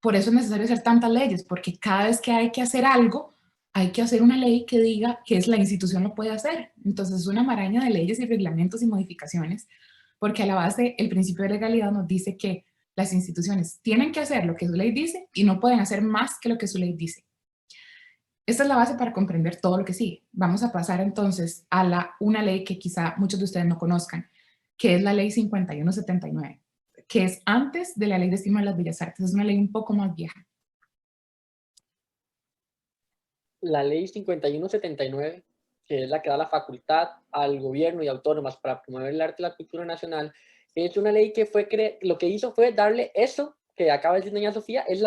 Por eso es necesario hacer tantas leyes, porque cada vez que hay que hacer algo, hay que hacer una ley que diga que la institución lo puede hacer. Entonces es una maraña de leyes y reglamentos y modificaciones, porque a la base el principio de legalidad nos dice que las instituciones tienen que hacer lo que su ley dice y no pueden hacer más que lo que su ley dice. Esta es la base para comprender todo lo que sigue. Vamos a pasar entonces a una ley que quizá muchos de ustedes no conozcan, que es la ley 5179, que es antes de la ley de estímulo a las bellas artes. Es una ley un poco más vieja. La ley 5179 que es la que da la facultad al gobierno y autónomas para promover el arte y la cultura nacional, es una ley que lo que hizo fue darle eso que acaba de decir doña Sofía, es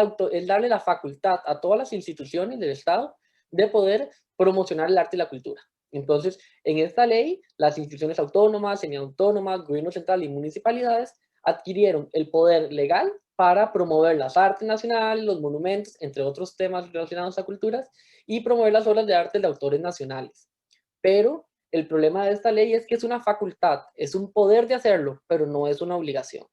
darle la facultad a todas las instituciones del Estado de poder promocionar el arte y la cultura. Entonces, en esta ley, las instituciones autónomas, semiautónomas, gobierno central y municipalidades adquirieron el poder legal para promover las artes nacionales, los monumentos, entre otros temas relacionados a culturas, y promover las obras de arte de autores nacionales. Pero el problema de esta ley es que es una facultad, es un poder de hacerlo, pero no es una obligación.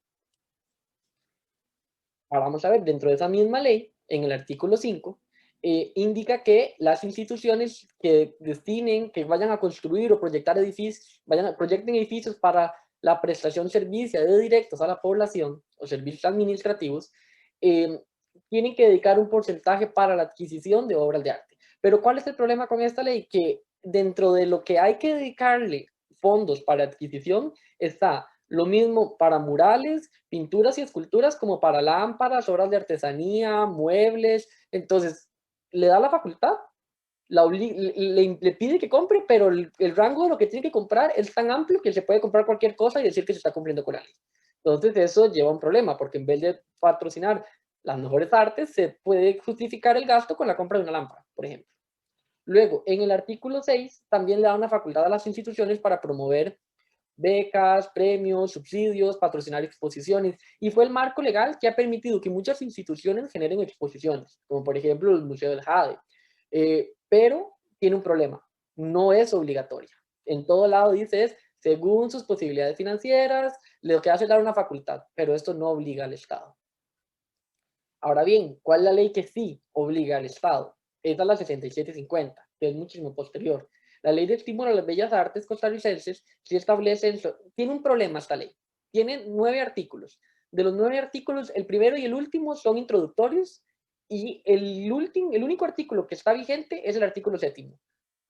Ahora vamos a ver, dentro de esa misma ley, en el artículo 5, indica que las instituciones que destinen, que vayan a construir o proyectar edificios, proyecten edificios para la prestación de servicios de directos a la población o servicios administrativos, eh, tienen que dedicar un porcentaje para la adquisición de obras de arte. Pero ¿cuál es el problema con esta ley? Que dentro de lo que hay que dedicarle fondos para adquisición está lo mismo para murales, pinturas y esculturas como para lámparas, obras de artesanía, muebles. Entonces, le da la facultad, le pide que compre, pero el rango de lo que tiene que comprar es tan amplio que se puede comprar cualquier cosa y decir que se está cumpliendo con la ley. Entonces, eso lleva a un problema, porque en vez de patrocinar las mejores artes, se puede justificar el gasto con la compra de una lámpara, por ejemplo. Luego, en el artículo 6, también le da una facultad a las instituciones para promover becas, premios, subsidios, patrocinar exposiciones, y fue el marco legal que ha permitido que muchas instituciones generen exposiciones, como por ejemplo el Museo del Jade. Pero tiene un problema, no es obligatoria. En todo lado dice es, según sus posibilidades financieras, lo que hace es dar una facultad, pero esto no obliga al Estado. Ahora bien, ¿cuál es la ley que sí obliga al Estado? Esta es la 6750, que es muchísimo posterior. La ley de estímulo a las bellas artes costarricenses sí establece, tiene un problema esta ley. Tiene 9 artículos. De los 9 artículos, el primero y el último son introductorios y el único artículo que está vigente es el artículo 7º.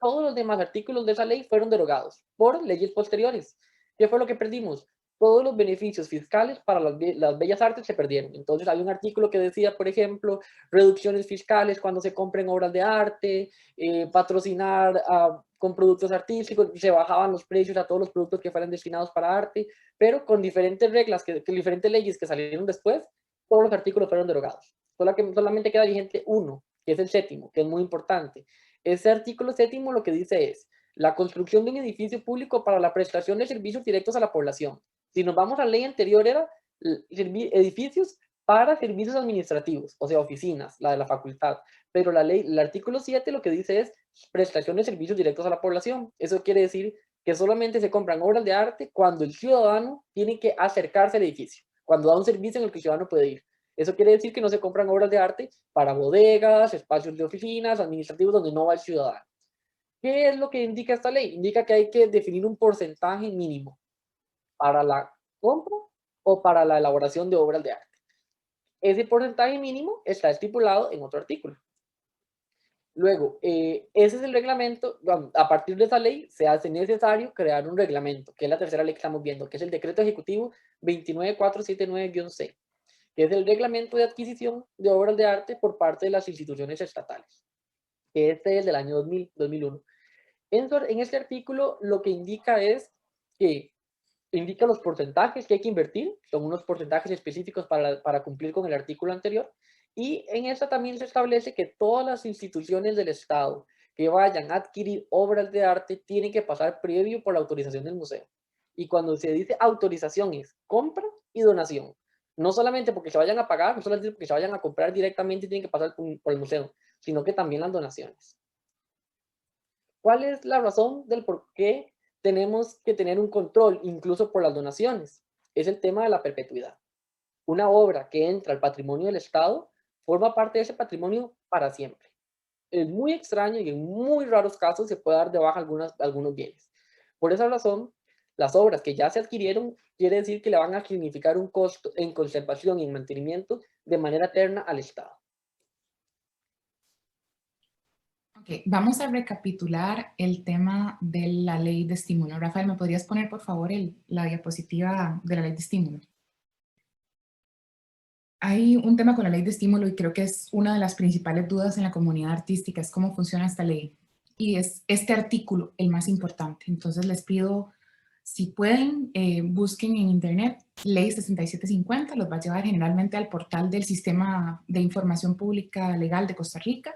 Todos los demás artículos de esa ley fueron derogados por leyes posteriores. ¿Qué fue lo que perdimos? Todos los beneficios fiscales para las bellas artes se perdieron. Entonces hay un artículo que decía, por ejemplo, reducciones fiscales cuando se compren obras de arte, patrocinar con productos artísticos, se bajaban los precios a todos los productos que fueran destinados para arte, pero con diferentes reglas, diferentes leyes que salieron después, todos los artículos fueron derogados. Solamente queda vigente uno, que es el 7º, que es muy importante. Ese artículo 7º lo que dice es, la construcción de un edificio público para la prestación de servicios directos a la población. Si nos vamos a la ley anterior era edificios para servicios administrativos, o sea, oficinas, la de la facultad. Pero la ley, el artículo 7 lo que dice es prestación de servicios directos a la población. Eso quiere decir que solamente se compran obras de arte cuando el ciudadano tiene que acercarse al edificio, cuando da un servicio en el que el ciudadano puede ir. Eso quiere decir que no se compran obras de arte para bodegas, espacios de oficinas, administrativos donde no va el ciudadano. ¿Qué es lo que indica esta ley? Indica que hay que definir un porcentaje mínimo para la compra o para la elaboración de obras de arte. Ese porcentaje mínimo está estipulado en otro artículo. Luego, ese es el reglamento. A partir de esa ley se hace necesario crear un reglamento, que es la tercera ley que estamos viendo, que es el Decreto Ejecutivo 29479-C, que es el reglamento de adquisición de obras de arte por parte de las instituciones estatales, que este es del año 2001. En este artículo lo que indica es que indica los porcentajes que hay que invertir, son unos porcentajes específicos para cumplir con el artículo anterior, y en esta también se establece que todas las instituciones del Estado que vayan a adquirir obras de arte tienen que pasar previo por la autorización del museo. Y cuando se dice autorización es compra y donación. No solamente porque se vayan a pagar, no solamente porque se vayan a comprar directamente y tienen que pasar por el museo, sino que también las donaciones. ¿Cuál es la razón del por qué tenemos que tener un control, incluso por las donaciones? Es el tema de la perpetuidad. Una obra que entra al patrimonio del Estado forma parte de ese patrimonio para siempre. Es muy extraño y en muy raros casos se puede dar de baja algunos bienes. Por esa razón, las obras que ya se adquirieron quiere decir que le van a significar un costo en conservación y en mantenimiento de manera eterna al Estado. Ok, vamos a recapitular el tema de la ley de estímulo. Rafael, ¿me podrías poner, por favor, la diapositiva de la ley de estímulo? Hay un tema con la ley de estímulo y creo que es una de las principales dudas en la comunidad artística, es cómo funciona esta ley. y es este artículo el más importante. Entonces les pido, si pueden, busquen en internet Ley 6750, los va a llevar generalmente al portal del Sistema de Información Pública Legal de Costa Rica,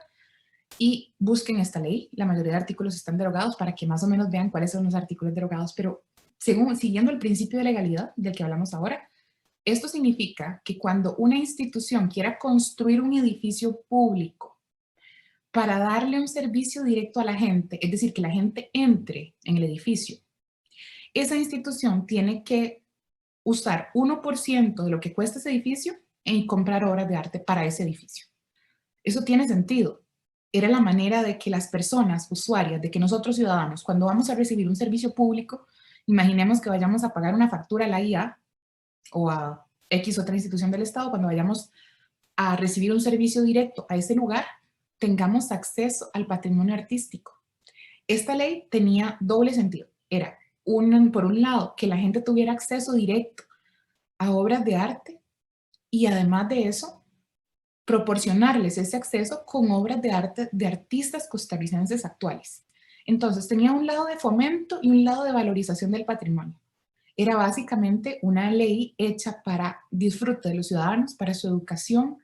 y busquen esta ley. La mayoría de artículos están derogados para que más o menos vean cuáles son los artículos derogados, pero siguiendo el principio de legalidad del que hablamos ahora, esto significa que cuando una institución quiera construir un edificio público para darle un servicio directo a la gente, es decir, que la gente entre en el edificio, esa institución tiene que usar 1% de lo que cuesta ese edificio en comprar obras de arte para ese edificio. Eso tiene sentido. Era la manera de que las personas usuarias, de que nosotros ciudadanos, cuando vamos a recibir un servicio público, imaginemos que vayamos a pagar una factura a la IA o a X otra institución del Estado, cuando vayamos a recibir un servicio directo a ese lugar, tengamos acceso al patrimonio artístico. Esta ley tenía doble sentido. Era, por un lado, que la gente tuviera acceso directo a obras de arte y además de eso, proporcionarles ese acceso con obras de arte de artistas costarricenses actuales. Entonces tenía un lado de fomento y un lado de valorización del patrimonio. Era básicamente una ley hecha para disfrute de los ciudadanos, para su educación,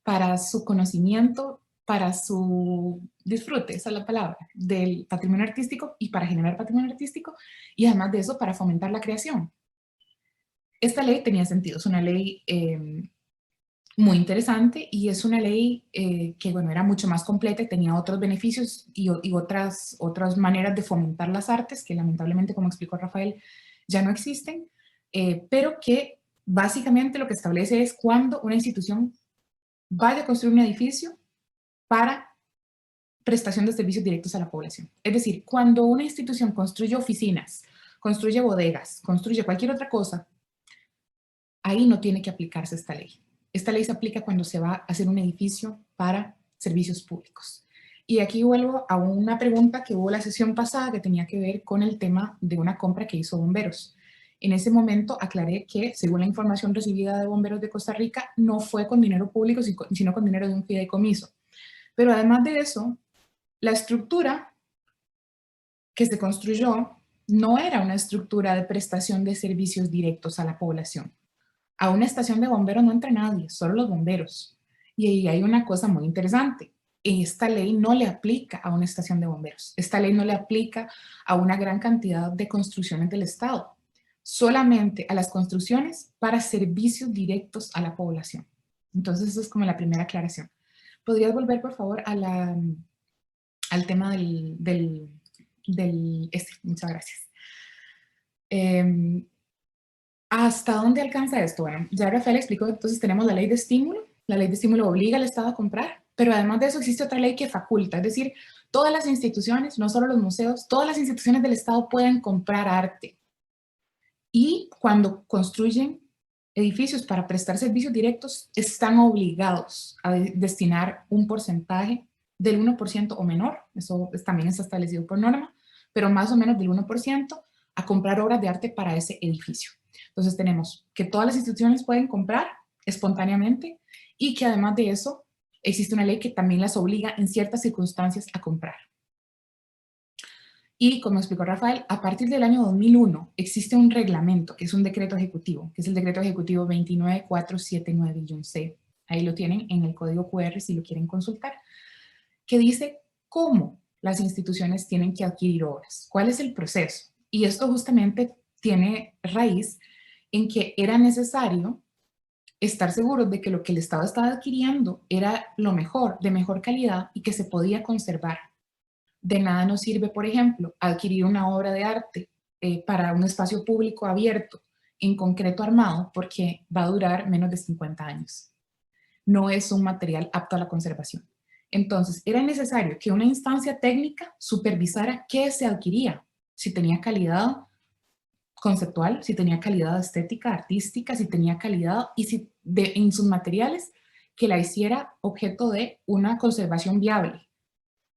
para su conocimiento, para su disfrute, esa es la palabra, del patrimonio artístico y para generar patrimonio artístico, y además de eso para fomentar la creación. Esta ley tenía sentido, es una ley muy interesante y es una ley que, bueno, era mucho más completa y tenía otros beneficios y otras maneras de fomentar las artes que lamentablemente, como explicó Rafael, ya no existen, pero que básicamente lo que establece es cuando una institución vaya a construir un edificio para prestación de servicios directos a la población. Es decir, cuando una institución construye oficinas, construye bodegas, construye cualquier otra cosa, ahí no tiene que aplicarse esta ley. Esta ley se aplica cuando se va a hacer un edificio para servicios públicos. Y aquí vuelvo a una pregunta que hubo la sesión pasada que tenía que ver con el tema de una compra que hizo Bomberos. En ese momento aclaré que, según la información recibida de Bomberos de Costa Rica, no fue con dinero público, sino con dinero de un fideicomiso. Pero además de eso, la estructura que se construyó no era una estructura de prestación de servicios directos a la población. A una estación de bomberos no entra nadie, solo los bomberos. Y ahí hay una cosa muy interesante. Esta ley no le aplica a una estación de bomberos. Esta ley no le aplica a una gran cantidad de construcciones del Estado. Solamente a las construcciones para servicios directos a la población. Entonces, eso es como la primera aclaración. ¿Podrías volver, por favor, al tema muchas gracias. ¿Hasta dónde alcanza esto? Bueno, ya Rafael explicó, entonces tenemos la ley de estímulo. La ley de estímulo obliga al Estado a comprar, pero además de eso existe otra ley que faculta, es decir, todas las instituciones, no solo los museos, todas las instituciones del Estado pueden comprar arte. Y cuando construyen edificios para prestar servicios directos, están obligados a destinar un porcentaje del 1% o menor, eso también está establecido por norma, pero más o menos del 1% a comprar obras de arte para ese edificio. Entonces tenemos que todas las instituciones pueden comprar espontáneamente y que además de eso existe una ley que también las obliga en ciertas circunstancias a comprar. Y como explicó Rafael, a partir del año 2001 existe un reglamento, que es un decreto ejecutivo, que es el decreto ejecutivo 29479-C. Ahí lo tienen en el código QR si lo quieren consultar, que dice cómo las instituciones tienen que adquirir obras, cuál es el proceso. Y esto justamente tiene raíz en que era necesario estar seguros de que lo que el Estado estaba adquiriendo era lo mejor, de mejor calidad y que se podía conservar. De nada nos sirve, por ejemplo, adquirir una obra de arte para un espacio público abierto, en concreto armado, porque va a durar menos de 50 años. No es un material apto a la conservación. Entonces, era necesario que una instancia técnica supervisara qué se adquiría, si tenía calidad conceptual, si tenía calidad estética, artística, si tenía calidad y en sus materiales que la hiciera objeto de una conservación viable.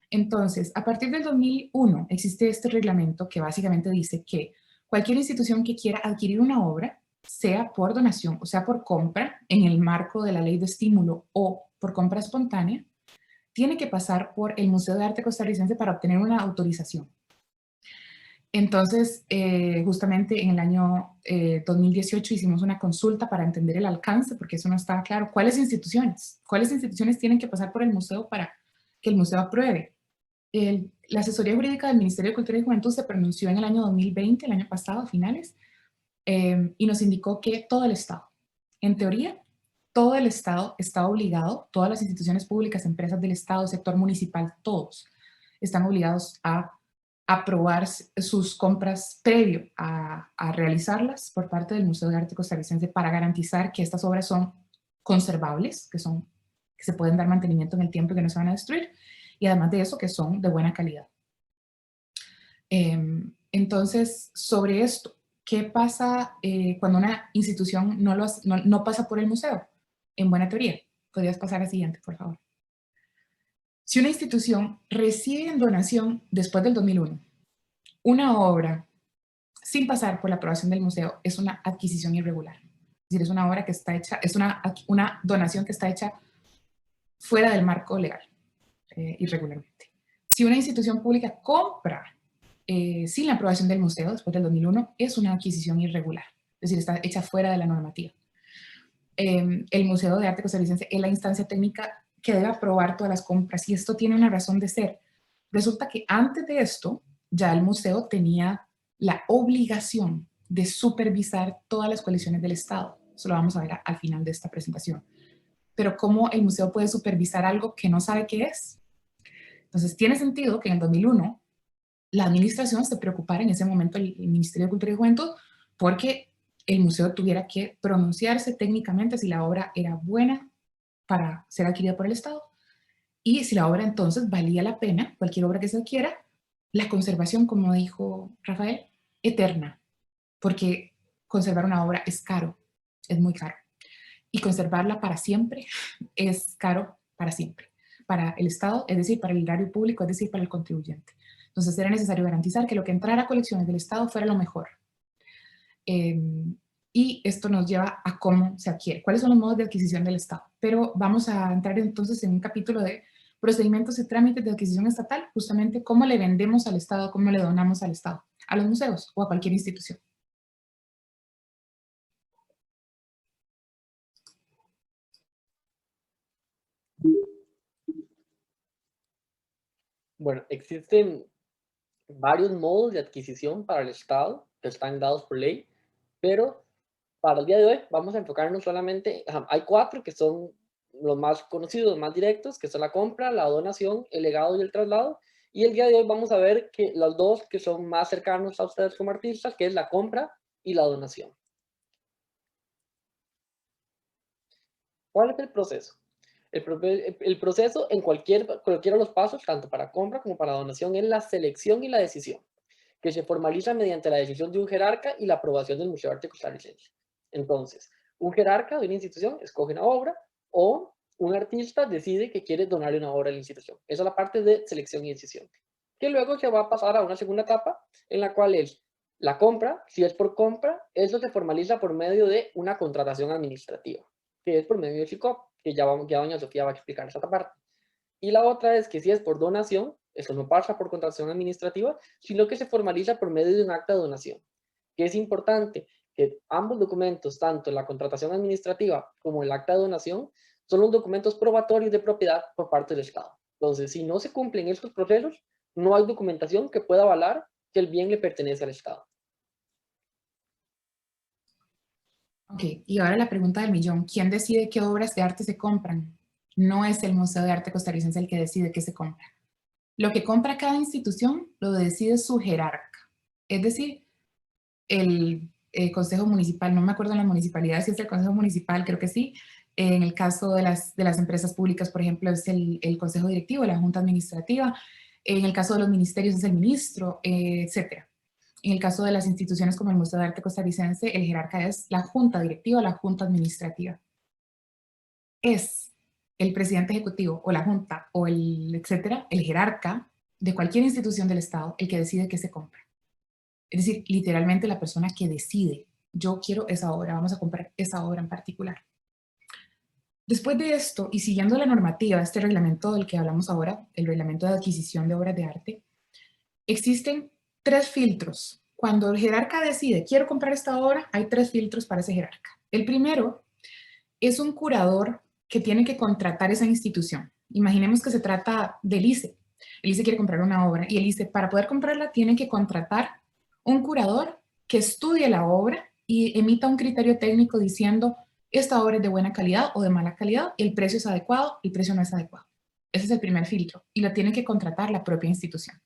Entonces, a partir del 2001 existe este reglamento que básicamente dice que cualquier institución que quiera adquirir una obra, sea por donación o sea por compra, en el marco de la ley de estímulo o por compra espontánea, tiene que pasar por el Museo de Arte Costarricense para obtener una autorización. Entonces, justamente en el año 2018 hicimos una consulta para entender el alcance, porque eso no estaba claro. ¿Cuáles instituciones tienen que pasar por el museo para que el museo apruebe? La asesoría jurídica del Ministerio de Cultura y Juventud se pronunció en el año 2020, el año pasado, a finales, y nos indicó que todo el Estado, en teoría, todo el Estado está obligado, todas las instituciones públicas, empresas del Estado, sector municipal, todos están obligados a aprobar sus compras previo a realizarlas por parte del Museo de Arte Costarricense para garantizar que estas obras son conservables, que se pueden dar mantenimiento en el tiempo y que no se van a destruir, y además de eso, que son de buena calidad. Entonces, sobre esto, ¿qué pasa cuando una institución no pasa por el museo? En buena teoría. Podrías pasar al siguiente, por favor. Si una institución recibe en donación después del 2001 una obra sin pasar por la aprobación del museo, es una adquisición irregular. Es decir, es una obra que está hecha, es una donación que está hecha fuera del marco legal, irregularmente. Si una institución pública compra sin la aprobación del museo después del 2001, es una adquisición irregular. Es decir, está hecha fuera de la normativa. El Museo de Arte Costarricense es la instancia técnica que debe aprobar todas las compras, y esto tiene una razón de ser. Resulta que antes de esto, ya el museo tenía la obligación de supervisar todas las colecciones del Estado. Eso lo vamos a ver al final de esta presentación. Pero ¿cómo el museo puede supervisar algo que no sabe qué es? Entonces, tiene sentido que en el 2001 la administración se preocupara, en ese momento el Ministerio de Cultura y Juventud, porque el museo tuviera que pronunciarse técnicamente si la obra era buena para ser adquirida por el Estado y si la obra entonces valía la pena, cualquier obra que se adquiera, la conservación, como dijo Rafael, eterna, porque conservar una obra es caro, es muy caro. Y conservarla para siempre es caro para siempre. Para el Estado, es decir, para el erario público, es decir, para el contribuyente. Entonces era necesario garantizar que lo que entrara a colecciones del Estado fuera lo mejor. Y esto nos lleva a cómo se adquiere, cuáles son los modos de adquisición del Estado. Pero vamos a entrar entonces en un capítulo de procedimientos y trámites de adquisición estatal, justamente cómo le vendemos al Estado, cómo le donamos al Estado, a los museos o a cualquier institución. Bueno, existen varios modos de adquisición para el Estado que están dados por ley, pero para el día de hoy vamos a enfocarnos solamente, hay 4 que son los más conocidos, los más directos, que son la compra, la donación, el legado y el traslado. Y el día de hoy vamos a ver que los 2 que son más cercanos a ustedes como artistas, que es la compra y la donación. ¿Cuál es el proceso? El proceso en cualquiera de los pasos, tanto para compra como para donación, es la selección y la decisión, que se formaliza mediante la decisión de un jerarca y la aprobación del Museo de Arte Costarricense. Entonces, un jerarca de una institución escoge una obra o un artista decide que quiere donarle una obra a la institución. Esa es la parte de selección y decisión. Que luego se va a pasar a una segunda etapa en la cual es la compra. Si es por compra, eso se formaliza por medio de una contratación administrativa, que es por medio de SICOP, que ya doña Sofía va a explicar esa parte. Y la otra es que si es por donación, esto no pasa por contratación administrativa, sino que se formaliza por medio de un acta de donación. Que es importante que ambos documentos, tanto la contratación administrativa como el acta de donación, son los documentos probatorios de propiedad por parte del Estado. Entonces, si no se cumplen estos procesos, no hay documentación que pueda avalar que el bien le pertenece al Estado. Ok, y ahora la pregunta del millón. ¿Quién decide qué obras de arte se compran? No es el Museo de Arte Costarricense el que decide qué se compra. Lo que compra cada institución lo decide su jerarca. Es decir, el Consejo Municipal, no me acuerdo en la municipalidad si es el Consejo Municipal, creo que sí. En el caso de las empresas públicas, por ejemplo, es el Consejo Directivo, la Junta Administrativa. En el caso de los ministerios es el ministro, etcétera. En el caso de las instituciones como el Museo de Arte Costarricense, el jerarca es la Junta Directiva o la Junta Administrativa. Es el presidente ejecutivo o la Junta o el etcétera, el jerarca de cualquier institución del Estado, el que decide qué se compra. Es decir, literalmente la persona que decide, yo quiero esa obra, vamos a comprar esa obra en particular. Después de esto, y siguiendo la normativa, este reglamento del que hablamos ahora, el reglamento de adquisición de obras de arte, existen 3 filtros. Cuando el jerarca decide, quiero comprar esta obra, hay 3 filtros para ese jerarca. El primero es un curador que tiene que contratar esa institución. Imaginemos que se trata del ICE. El ICE quiere comprar una obra y el ICE, para poder comprarla, tiene que contratar un curador que estudie la obra y emita un criterio técnico diciendo esta obra es de buena calidad o de mala calidad, el precio es adecuado, el precio no es adecuado. Ese es el primer filtro y lo tiene que contratar la propia institución.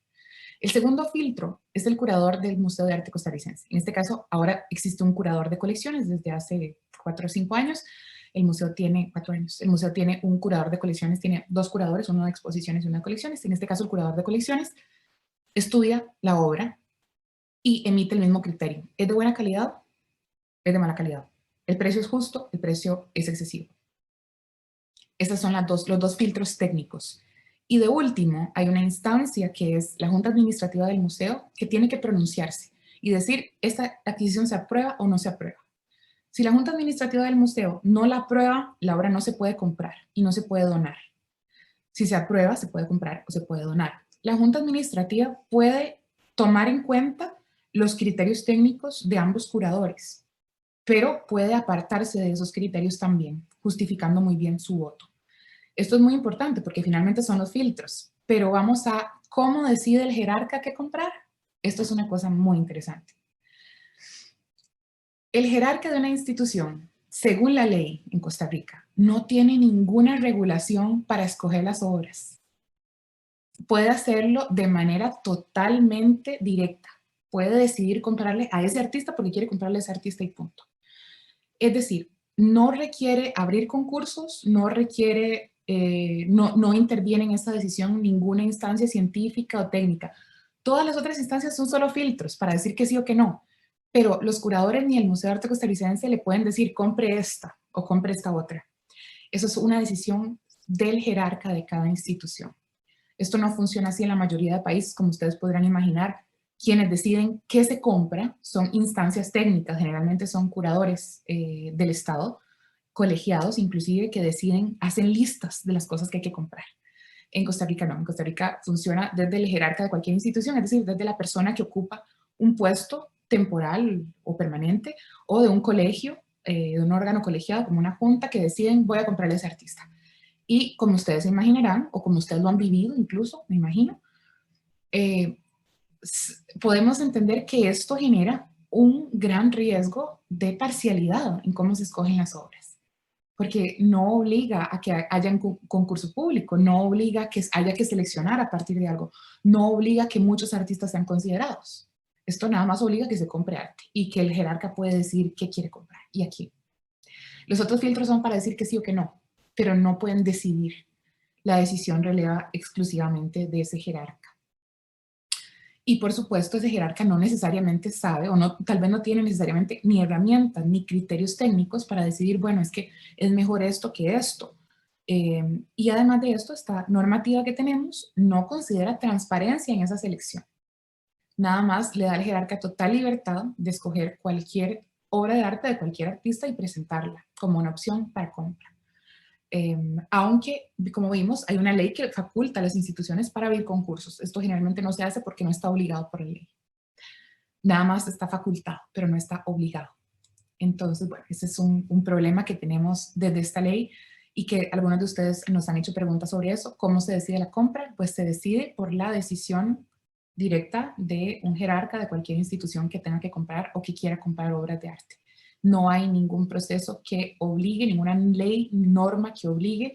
El segundo filtro es el curador del Museo de Arte Costarricense. En este caso, ahora existe un curador de colecciones desde hace 4 o 5 años. El museo tiene 4 años. El museo tiene un curador de colecciones, tiene 2 curadores, uno de exposiciones y uno de colecciones. En este caso, el curador de colecciones estudia la obra y emite el mismo criterio. ¿Es de buena calidad? ¿Es de mala calidad? ¿El precio es justo? ¿El precio es excesivo? Estos son los dos filtros técnicos. Y de último, hay una instancia que es la Junta Administrativa del Museo que tiene que pronunciarse y decir, esta adquisición se aprueba o no se aprueba. Si la Junta Administrativa del Museo no la aprueba, la obra no se puede comprar y no se puede donar. Si se aprueba, se puede comprar o se puede donar. La Junta Administrativa puede tomar en cuenta los criterios técnicos de ambos curadores, pero puede apartarse de esos criterios también, justificando muy bien su voto. Esto es muy importante porque finalmente son los filtros, pero vamos a cómo decide el jerarca qué comprar. Esto es una cosa muy interesante. El jerarca de una institución, según la ley en Costa Rica, no tiene ninguna regulación para escoger las obras. Puede hacerlo de manera totalmente directa. Puede decidir comprarle a ese artista porque quiere comprarle a ese artista y punto. Es decir, no requiere abrir concursos, no requiere, no interviene en esta decisión ninguna instancia científica o técnica. Todas las otras instancias son solo filtros para decir que sí o que no, pero los curadores ni el Museo de Arte Costarricense le pueden decir compre esta o compre esta otra. Eso es una decisión del jerarca de cada institución. Esto no funciona así en la mayoría de países, como ustedes podrán imaginar. Quienes deciden qué se compra son instancias técnicas, generalmente son curadores del Estado, colegiados inclusive, que deciden, hacen listas de las cosas que hay que comprar. En Costa Rica no, en Costa Rica funciona desde el jerarca de cualquier institución, es decir, desde la persona que ocupa un puesto temporal o permanente, o de un colegio, de un órgano colegiado como una junta que deciden voy a comprarle a ese artista. Y como ustedes se imaginarán, o como ustedes lo han vivido incluso, me imagino, eh, podemos entender que esto genera un gran riesgo de parcialidad en cómo se escogen las obras, porque no obliga a que haya un concurso público, no obliga a que haya que seleccionar a partir de algo, no obliga a que muchos artistas sean considerados. Esto nada más obliga a que se compre arte y que el jerarca puede decir qué quiere comprar y a quién. Los otros filtros son para decir que sí o que no, pero no pueden decidir. La decisión releva exclusivamente de ese jerarca. Y por supuesto, ese jerarca no necesariamente sabe, o no, tal vez no tiene necesariamente ni herramientas ni criterios técnicos para decidir, bueno, es que es mejor esto que esto. Y además de esto, esta normativa que tenemos no considera transparencia en esa selección. Nada más le da al jerarca total libertad de escoger cualquier obra de arte de cualquier artista y presentarla como una opción para compra. Aunque, como vimos, hay una ley que faculta a las instituciones para abrir concursos. Esto generalmente no se hace porque no está obligado por la ley. Nada más está facultado, pero no está obligado. Entonces, bueno, ese es un problema que tenemos desde esta ley y que algunos de ustedes nos han hecho preguntas sobre eso. ¿Cómo se decide la compra? Pues se decide por la decisión directa de un jerarca de cualquier institución que tenga que comprar o que quiera comprar obras de arte. No hay ningún proceso que obligue, ninguna ley, norma que obligue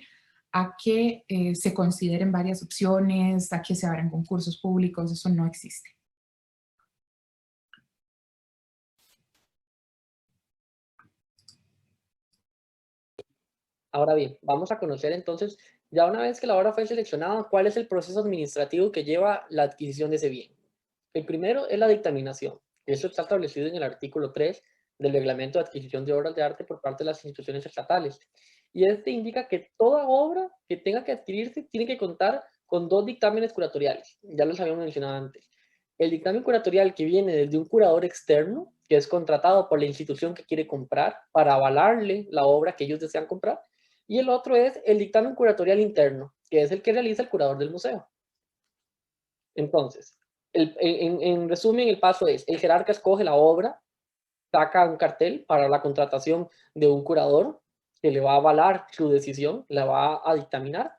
a que se consideren varias opciones, a que se abran concursos públicos, eso no existe. Ahora bien, vamos a conocer entonces, ya una vez que la obra fue seleccionada, cuál es el proceso administrativo que lleva la adquisición de ese bien. El primero es la dictaminación. Eso está establecido en el artículo 3 del Reglamento de Adquisición de Obras de Arte por parte de las instituciones estatales. Y este indica que toda obra que tenga que adquirirse tiene que contar con 2 dictámenes curatoriales. Ya los habíamos mencionado antes. El dictamen curatorial que viene desde un curador externo, que es contratado por la institución que quiere comprar para avalarle la obra que ellos desean comprar, Y el otro es el dictamen curatorial interno, que es el que realiza el curador del museo. Entonces, en resumen, el paso es, el jerarca escoge la obra, saca un cartel para la contratación de un curador que le va a avalar su decisión, la va a dictaminar.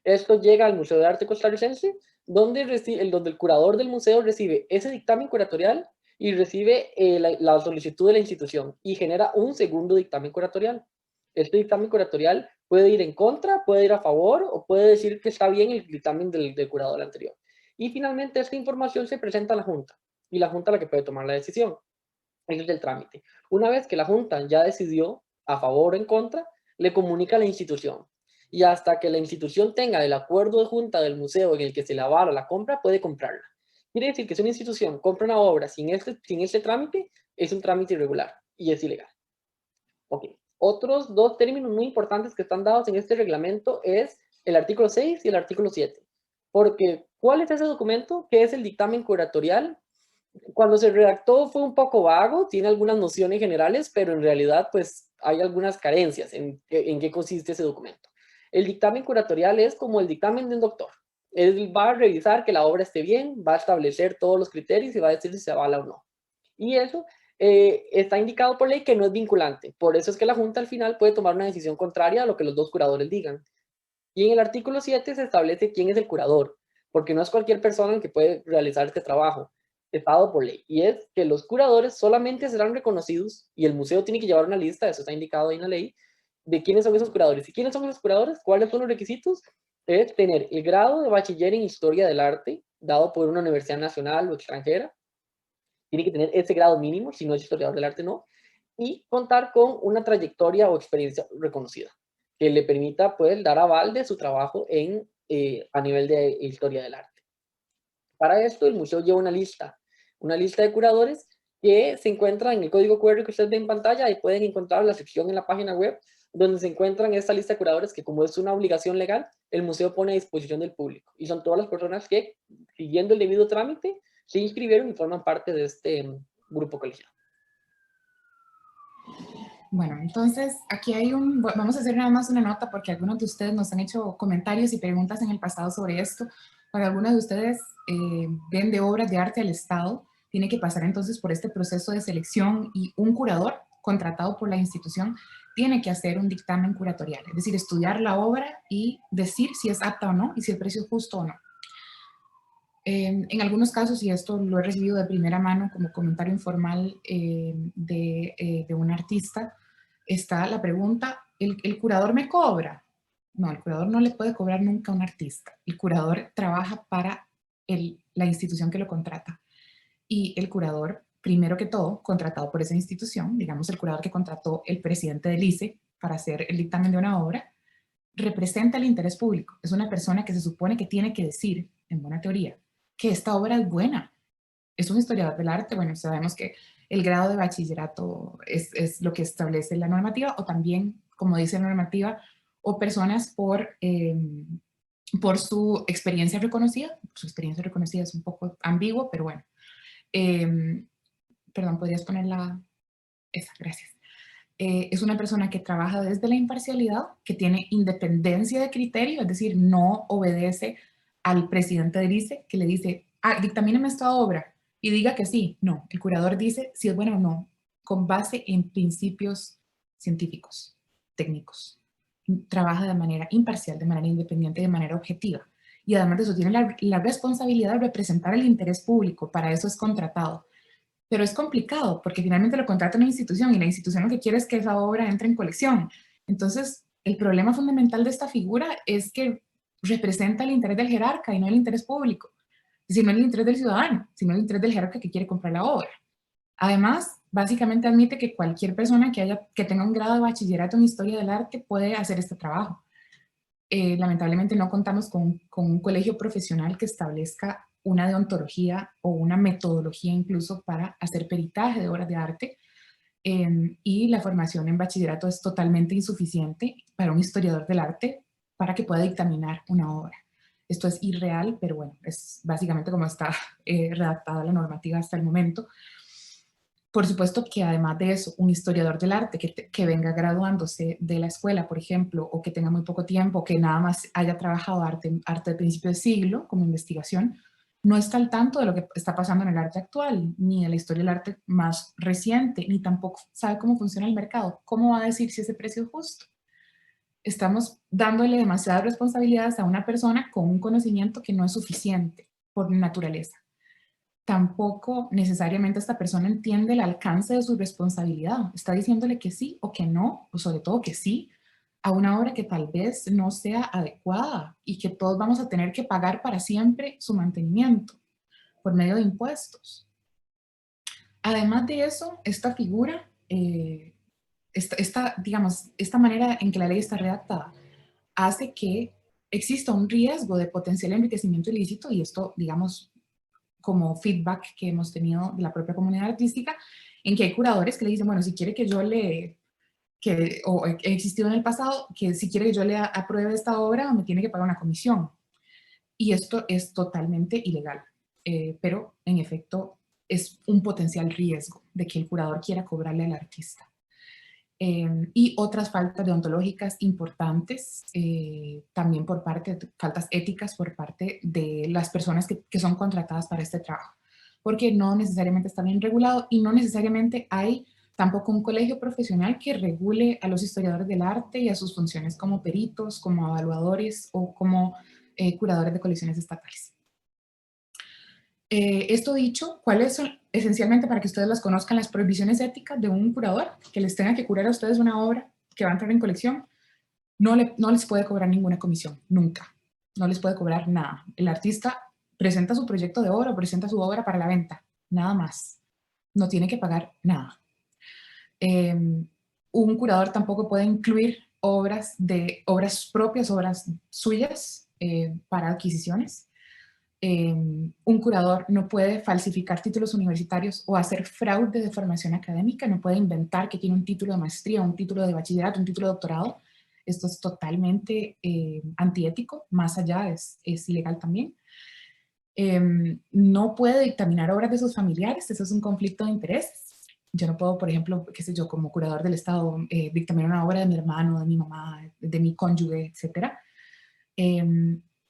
Esto llega al Museo de Arte Costarricense, donde el curador del museo recibe ese dictamen curatorial y recibe la solicitud de la institución y genera un segundo dictamen curatorial. Este dictamen curatorial puede ir en contra, puede ir a favor o puede decir que está bien el dictamen del curador anterior. Y finalmente esta información se presenta a la Junta y la Junta es la que puede tomar la decisión. Ese es el trámite. Una vez que la Junta ya decidió a favor o en contra, le comunica a la institución. Y hasta que la institución tenga el acuerdo de Junta del museo en el que se le avala la compra, puede comprarla. Quiere decir que si una institución compra una obra sin este trámite, es un trámite irregular y es ilegal. Ok. Otros dos términos muy importantes que están dados en este reglamento es el artículo 6 y el artículo 7. Porque, ¿cuál es ese documento? ¿Qué es el dictamen curatorial? Cuando se redactó fue un poco vago, tiene algunas nociones generales, pero en realidad pues hay algunas carencias en qué consiste ese documento. El dictamen curatorial es como el dictamen de un doctor. Él va a revisar que la obra esté bien, va a establecer todos los criterios y va a decir si se avala o no. Y eso está indicado por ley que no es vinculante. Por eso es que la Junta al final puede tomar una decisión contraria a lo que los dos curadores digan. Y en el artículo 7 se establece quién es el curador, porque no es cualquier persona el que puede realizar este trabajo, es dado por ley. Y es que los curadores solamente serán reconocidos, y el museo tiene que llevar una lista, eso está indicado ahí en la ley, de quiénes son esos curadores. ¿Y quiénes son esos curadores? ¿Cuáles son los requisitos? Es tener el grado de bachiller en Historia del Arte, dado por una universidad nacional o extranjera. Tiene que tener ese grado mínimo, si no es historiador del arte, no. Y contar con una trayectoria o experiencia reconocida que le permita pues dar aval de su trabajo a nivel de historia del arte. Para esto el museo lleva una lista de curadores que se encuentra en el código QR que ustedes ven en pantalla y pueden encontrar la sección en la página web donde se encuentran esta lista de curadores que como es una obligación legal, el museo pone a disposición del público. Y son todas las personas que, siguiendo el debido trámite, se inscribieron y forman parte de este grupo colegiado. Bueno, entonces aquí hay vamos a hacer nada más una nota porque algunos de ustedes nos han hecho comentarios y preguntas en el pasado sobre esto. Para algunos de ustedes vende obras de arte al Estado, tiene que pasar entonces por este proceso de selección y un curador contratado por la institución tiene que hacer un dictamen curatorial, es decir, estudiar la obra y decir si es apta o no y si el precio es justo o no. En algunos casos, y esto lo he recibido de primera mano como comentario informal de un artista, está la pregunta, ¿el curador me cobra? No, el curador no le puede cobrar nunca a un artista. El curador trabaja para la institución que lo contrata. Y el curador, primero que todo, contratado por esa institución, digamos el curador que contrató el presidente del ICE para hacer el dictamen de una obra, representa el interés público. Es una persona que se supone que tiene que decir, en buena teoría, que esta obra es buena. Es un historiador del arte, bueno, sabemos que el grado de bachillerato es lo que establece la normativa, o también, como dice la normativa, o personas por su experiencia reconocida. Su experiencia reconocida es un poco ambiguo, pero bueno. Perdón, ¿podrías ponerla? Esa, gracias. Es una persona que trabaja desde la imparcialidad, que tiene independencia de criterio, es decir, no obedece al presidente del ICE que le dice, dictamíneme esta obra y diga que sí. No, el curador dice si es bueno o no, con base en principios científicos, técnicos. Trabaja de manera imparcial, de manera independiente, de manera objetiva. Y además de eso, tiene la responsabilidad de representar el interés público, para eso es contratado. Pero es complicado porque finalmente lo contrata una institución y la institución lo que quiere es que esa obra entre en colección. Entonces, el problema fundamental de esta figura es que representa el interés del jerarca y no el interés público. Es decir, no el interés del ciudadano, sino el interés del jerarca que quiere comprar la obra. Además, básicamente admite que cualquier persona que tenga un grado de bachillerato en historia del arte puede hacer este trabajo. Lamentablemente no contamos con un colegio profesional que establezca una deontología o una metodología incluso para hacer peritaje de obras de arte, y la formación en bachillerato es totalmente insuficiente para un historiador del arte para que pueda dictaminar una obra. Esto es irreal, pero bueno, es básicamente como está redactada la normativa hasta el momento. Por supuesto que además de eso, un historiador del arte que venga graduándose de la escuela, por ejemplo, o que tenga muy poco tiempo, que nada más haya trabajado arte de principio de siglo como investigación, no está al tanto de lo que está pasando en el arte actual, ni de la historia del arte más reciente, ni tampoco sabe cómo funciona el mercado. ¿Cómo va a decir si ese precio es justo? Estamos dándole demasiadas responsabilidades a una persona con un conocimiento que no es suficiente por naturaleza. Tampoco necesariamente esta persona entiende el alcance de su responsabilidad. Está diciéndole que sí o que no, o sobre todo que sí, a una obra que tal vez no sea adecuada y que todos vamos a tener que pagar para siempre su mantenimiento por medio de impuestos. Además de eso, esta figura, esta manera en que la ley está redactada, hace que exista un riesgo de potencial enriquecimiento ilícito y esto, digamos, como feedback que hemos tenido de la propia comunidad artística, en que hay curadores que le dicen, bueno, si quiere que yo le, que, o he existido en el pasado, que si quiere que yo le apruebe esta obra, me tiene que pagar una comisión. Y esto es totalmente ilegal, pero en efecto es un potencial riesgo de que el curador quiera cobrarle al artista. Y otras faltas deontológicas importantes, también por parte de faltas éticas por parte de las personas que son contratadas para este trabajo, porque no necesariamente está bien regulado y no necesariamente hay tampoco un colegio profesional que regule a los historiadores del arte y a sus funciones como peritos, como evaluadores o como curadores de colecciones estatales. Esto dicho, ¿cuáles son, esencialmente para que ustedes las conozcan, las prohibiciones éticas de un curador que les tenga que curar a ustedes una obra que va a entrar en colección? No les puede cobrar ninguna comisión, nunca. No les puede cobrar nada. El artista presenta su proyecto de obra, presenta su obra para la venta, nada más. No tiene que pagar nada. Un curador tampoco puede incluir obras propias, obras suyas para adquisiciones. Un curador no puede falsificar títulos universitarios o hacer fraude de formación académica, no puede inventar que tiene un título de maestría, un título de bachillerato, un título de doctorado. Esto es totalmente antiético, más allá es ilegal también. No puede dictaminar obras de sus familiares, eso es un conflicto de intereses. Yo no puedo, por ejemplo, qué sé yo, como curador del Estado, dictaminar una obra de mi hermano, de mi mamá, de mi cónyuge, etc.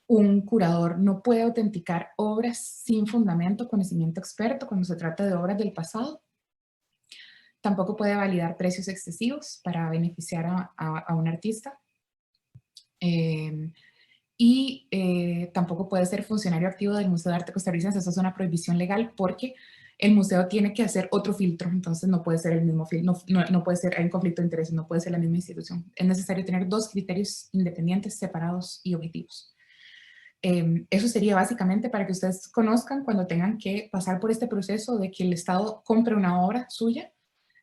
Un curador no puede autenticar obras sin fundamento, conocimiento experto cuando se trata de obras del pasado. Tampoco puede validar precios excesivos para beneficiar a un artista. Tampoco puede ser funcionario activo del Museo de Arte Costarricense. Eso es una prohibición legal porque el museo tiene que hacer otro filtro, entonces no puede ser el mismo filtro, no puede ser, hay un conflicto de intereses, no puede ser la misma institución. Es necesario tener dos criterios independientes, separados y objetivos. Eso sería básicamente para que ustedes conozcan cuando tengan que pasar por este proceso de que el Estado compre una obra suya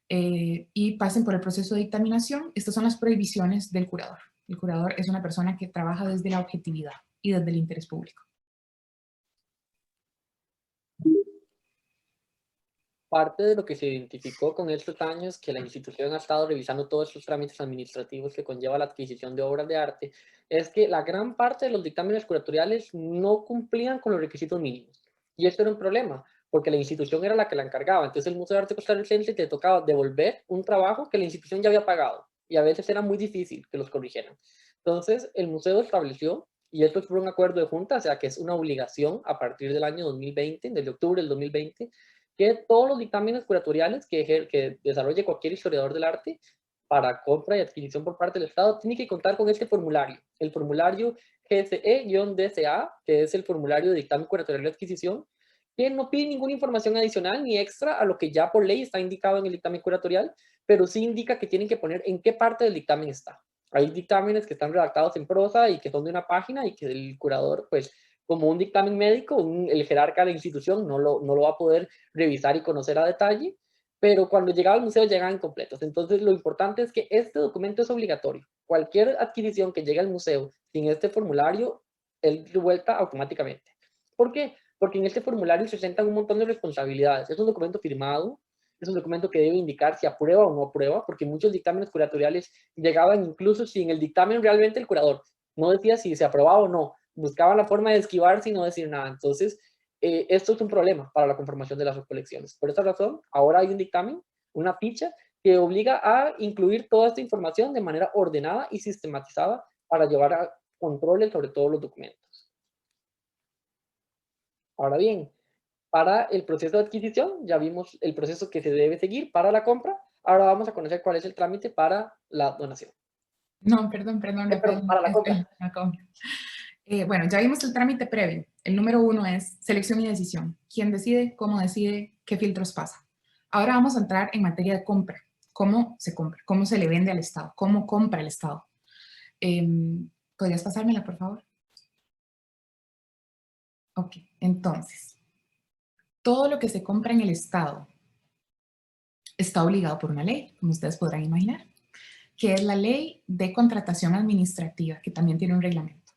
y pasen por el proceso de dictaminación. Estas son las prohibiciones del curador. El curador es una persona que trabaja desde la objetividad y desde el interés público. Parte de lo que se identificó con estos años que la institución ha estado revisando todos estos trámites administrativos que conlleva la adquisición de obras de arte, es que la gran parte de los dictámenes curatoriales no cumplían con los requisitos mínimos. Y esto era un problema, porque la institución era la que la encargaba. Entonces el Museo de Arte Costarricense te tocaba devolver un trabajo que la institución ya había pagado. Y a veces era muy difícil que los corrigieran. Entonces el museo estableció, y esto fue un acuerdo de junta, o sea que es una obligación a partir del año 2020, desde octubre del 2020, que todos los dictámenes curatoriales que desarrolle cualquier historiador del arte para compra y adquisición por parte del Estado tiene que contar con este formulario, el formulario GSE-DCA, que es el formulario de dictamen curatorial de adquisición, que no pide ninguna información adicional ni extra a lo que ya por ley está indicado en el dictamen curatorial, pero sí indica que tienen que poner en qué parte del dictamen está. Hay dictámenes que están redactados en prosa y que son de una página y que el curador, pues, como un dictamen médico, el jerarca de la institución no lo va a poder revisar y conocer a detalle, pero cuando llegaba al museo llegaban incompletos. Entonces lo importante es que este documento es obligatorio. Cualquier adquisición que llegue al museo sin este formulario es devuelta automáticamente. ¿Por qué? Porque en este formulario se presentan un montón de responsabilidades. Es un documento firmado, es un documento que debe indicar si aprueba o no aprueba, porque muchos dictámenes curatoriales llegaban incluso sin el dictamen realmente el curador. No decía si se aprobaba o no, buscaban la forma de esquivar sin no decir nada. Entonces, esto es un problema para la conformación de las colecciones. Por esta razón, ahora hay un dictamen, una ficha, que obliga a incluir toda esta información de manera ordenada y sistematizada para llevar a controles sobre todos los documentos. Ahora bien, para el proceso de adquisición, ya vimos el proceso que se debe seguir para la compra. Ahora vamos a conocer cuál es el trámite para la donación. No, perdón, Perdón, Rafael, para la compra. la compra. Bueno, ya vimos el trámite previo. El número 1 es selección y decisión. ¿Quién decide? ¿Cómo decide? ¿Qué filtros pasa? Ahora vamos a entrar en materia de compra. ¿Cómo se compra? ¿Cómo se le vende al Estado? ¿Cómo compra el Estado? ¿Podrías pasármela, por favor? Ok, entonces, todo lo que se compra en el Estado está obligado por una ley, como ustedes podrán imaginar, que es la Ley de Contratación Administrativa, que también tiene un reglamento.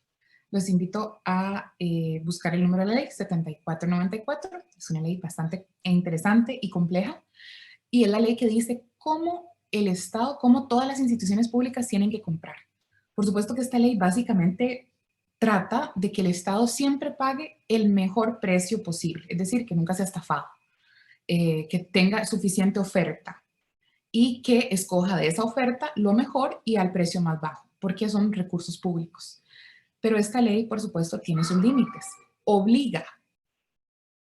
Los invito a buscar el número de la ley, 7494. Es una ley bastante interesante y compleja, y es la ley que dice cómo el Estado, cómo todas las instituciones públicas tienen que comprar. Por supuesto que esta ley básicamente trata de que el Estado siempre pague el mejor precio posible, es decir, que nunca sea estafado, que tenga suficiente oferta y que escoja de esa oferta lo mejor y al precio más bajo, porque son recursos públicos. Pero esta ley, por supuesto, tiene sus límites. Obliga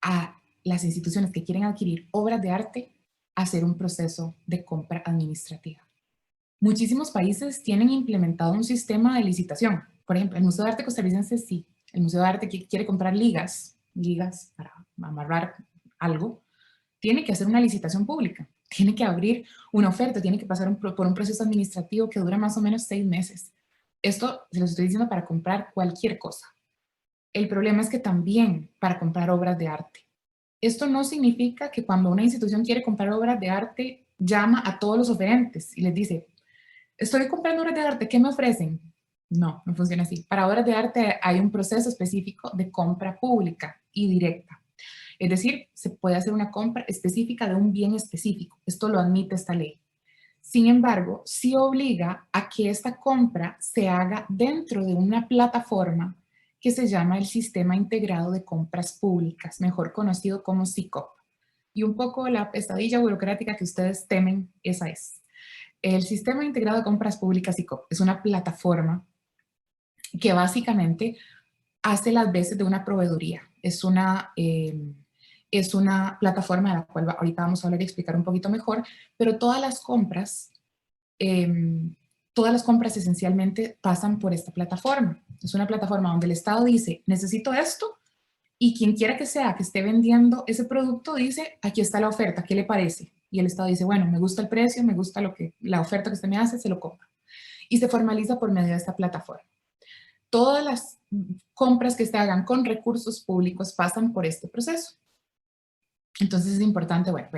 a las instituciones que quieren adquirir obras de arte a hacer un proceso de compra administrativa. Muchísimos países tienen implementado un sistema de licitación. Por ejemplo, el Museo de Arte Costarricense sí. El Museo de Arte que quiere comprar ligas para amarrar algo, tiene que hacer una licitación pública. Tiene que abrir una oferta, tiene que pasar por un proceso administrativo que dura más o menos 6 meses. Esto se lo estoy diciendo para comprar cualquier cosa. El problema es que también para comprar obras de arte. Esto no significa que cuando una institución quiere comprar obras de arte, llama a todos los oferentes y les dice, estoy comprando obras de arte, ¿qué me ofrecen? No, no funciona así. Para obras de arte hay un proceso específico de compra pública y directa. Es decir, se puede hacer una compra específica de un bien específico. Esto lo admite esta ley. Sin embargo, sí obliga a que esta compra se haga dentro de una plataforma que se llama el Sistema Integrado de Compras Públicas, mejor conocido como SICOP. Y un poco la pesadilla burocrática que ustedes temen, esa es. El Sistema Integrado de Compras Públicas SICOP es una plataforma que básicamente hace las veces de una proveeduría. Es una plataforma de la cual ahorita vamos a hablar y explicar un poquito mejor, pero todas las compras esencialmente pasan por esta plataforma. Es una plataforma donde el Estado dice, necesito esto, y quien quiera que sea que esté vendiendo ese producto dice, aquí está la oferta, ¿qué le parece? Y el Estado dice, bueno, me gusta el precio, me gusta la oferta que usted me hace, se lo compro. Y se formaliza por medio de esta plataforma. Todas las compras que se hagan con recursos públicos pasan por este proceso. Entonces es importante, bueno,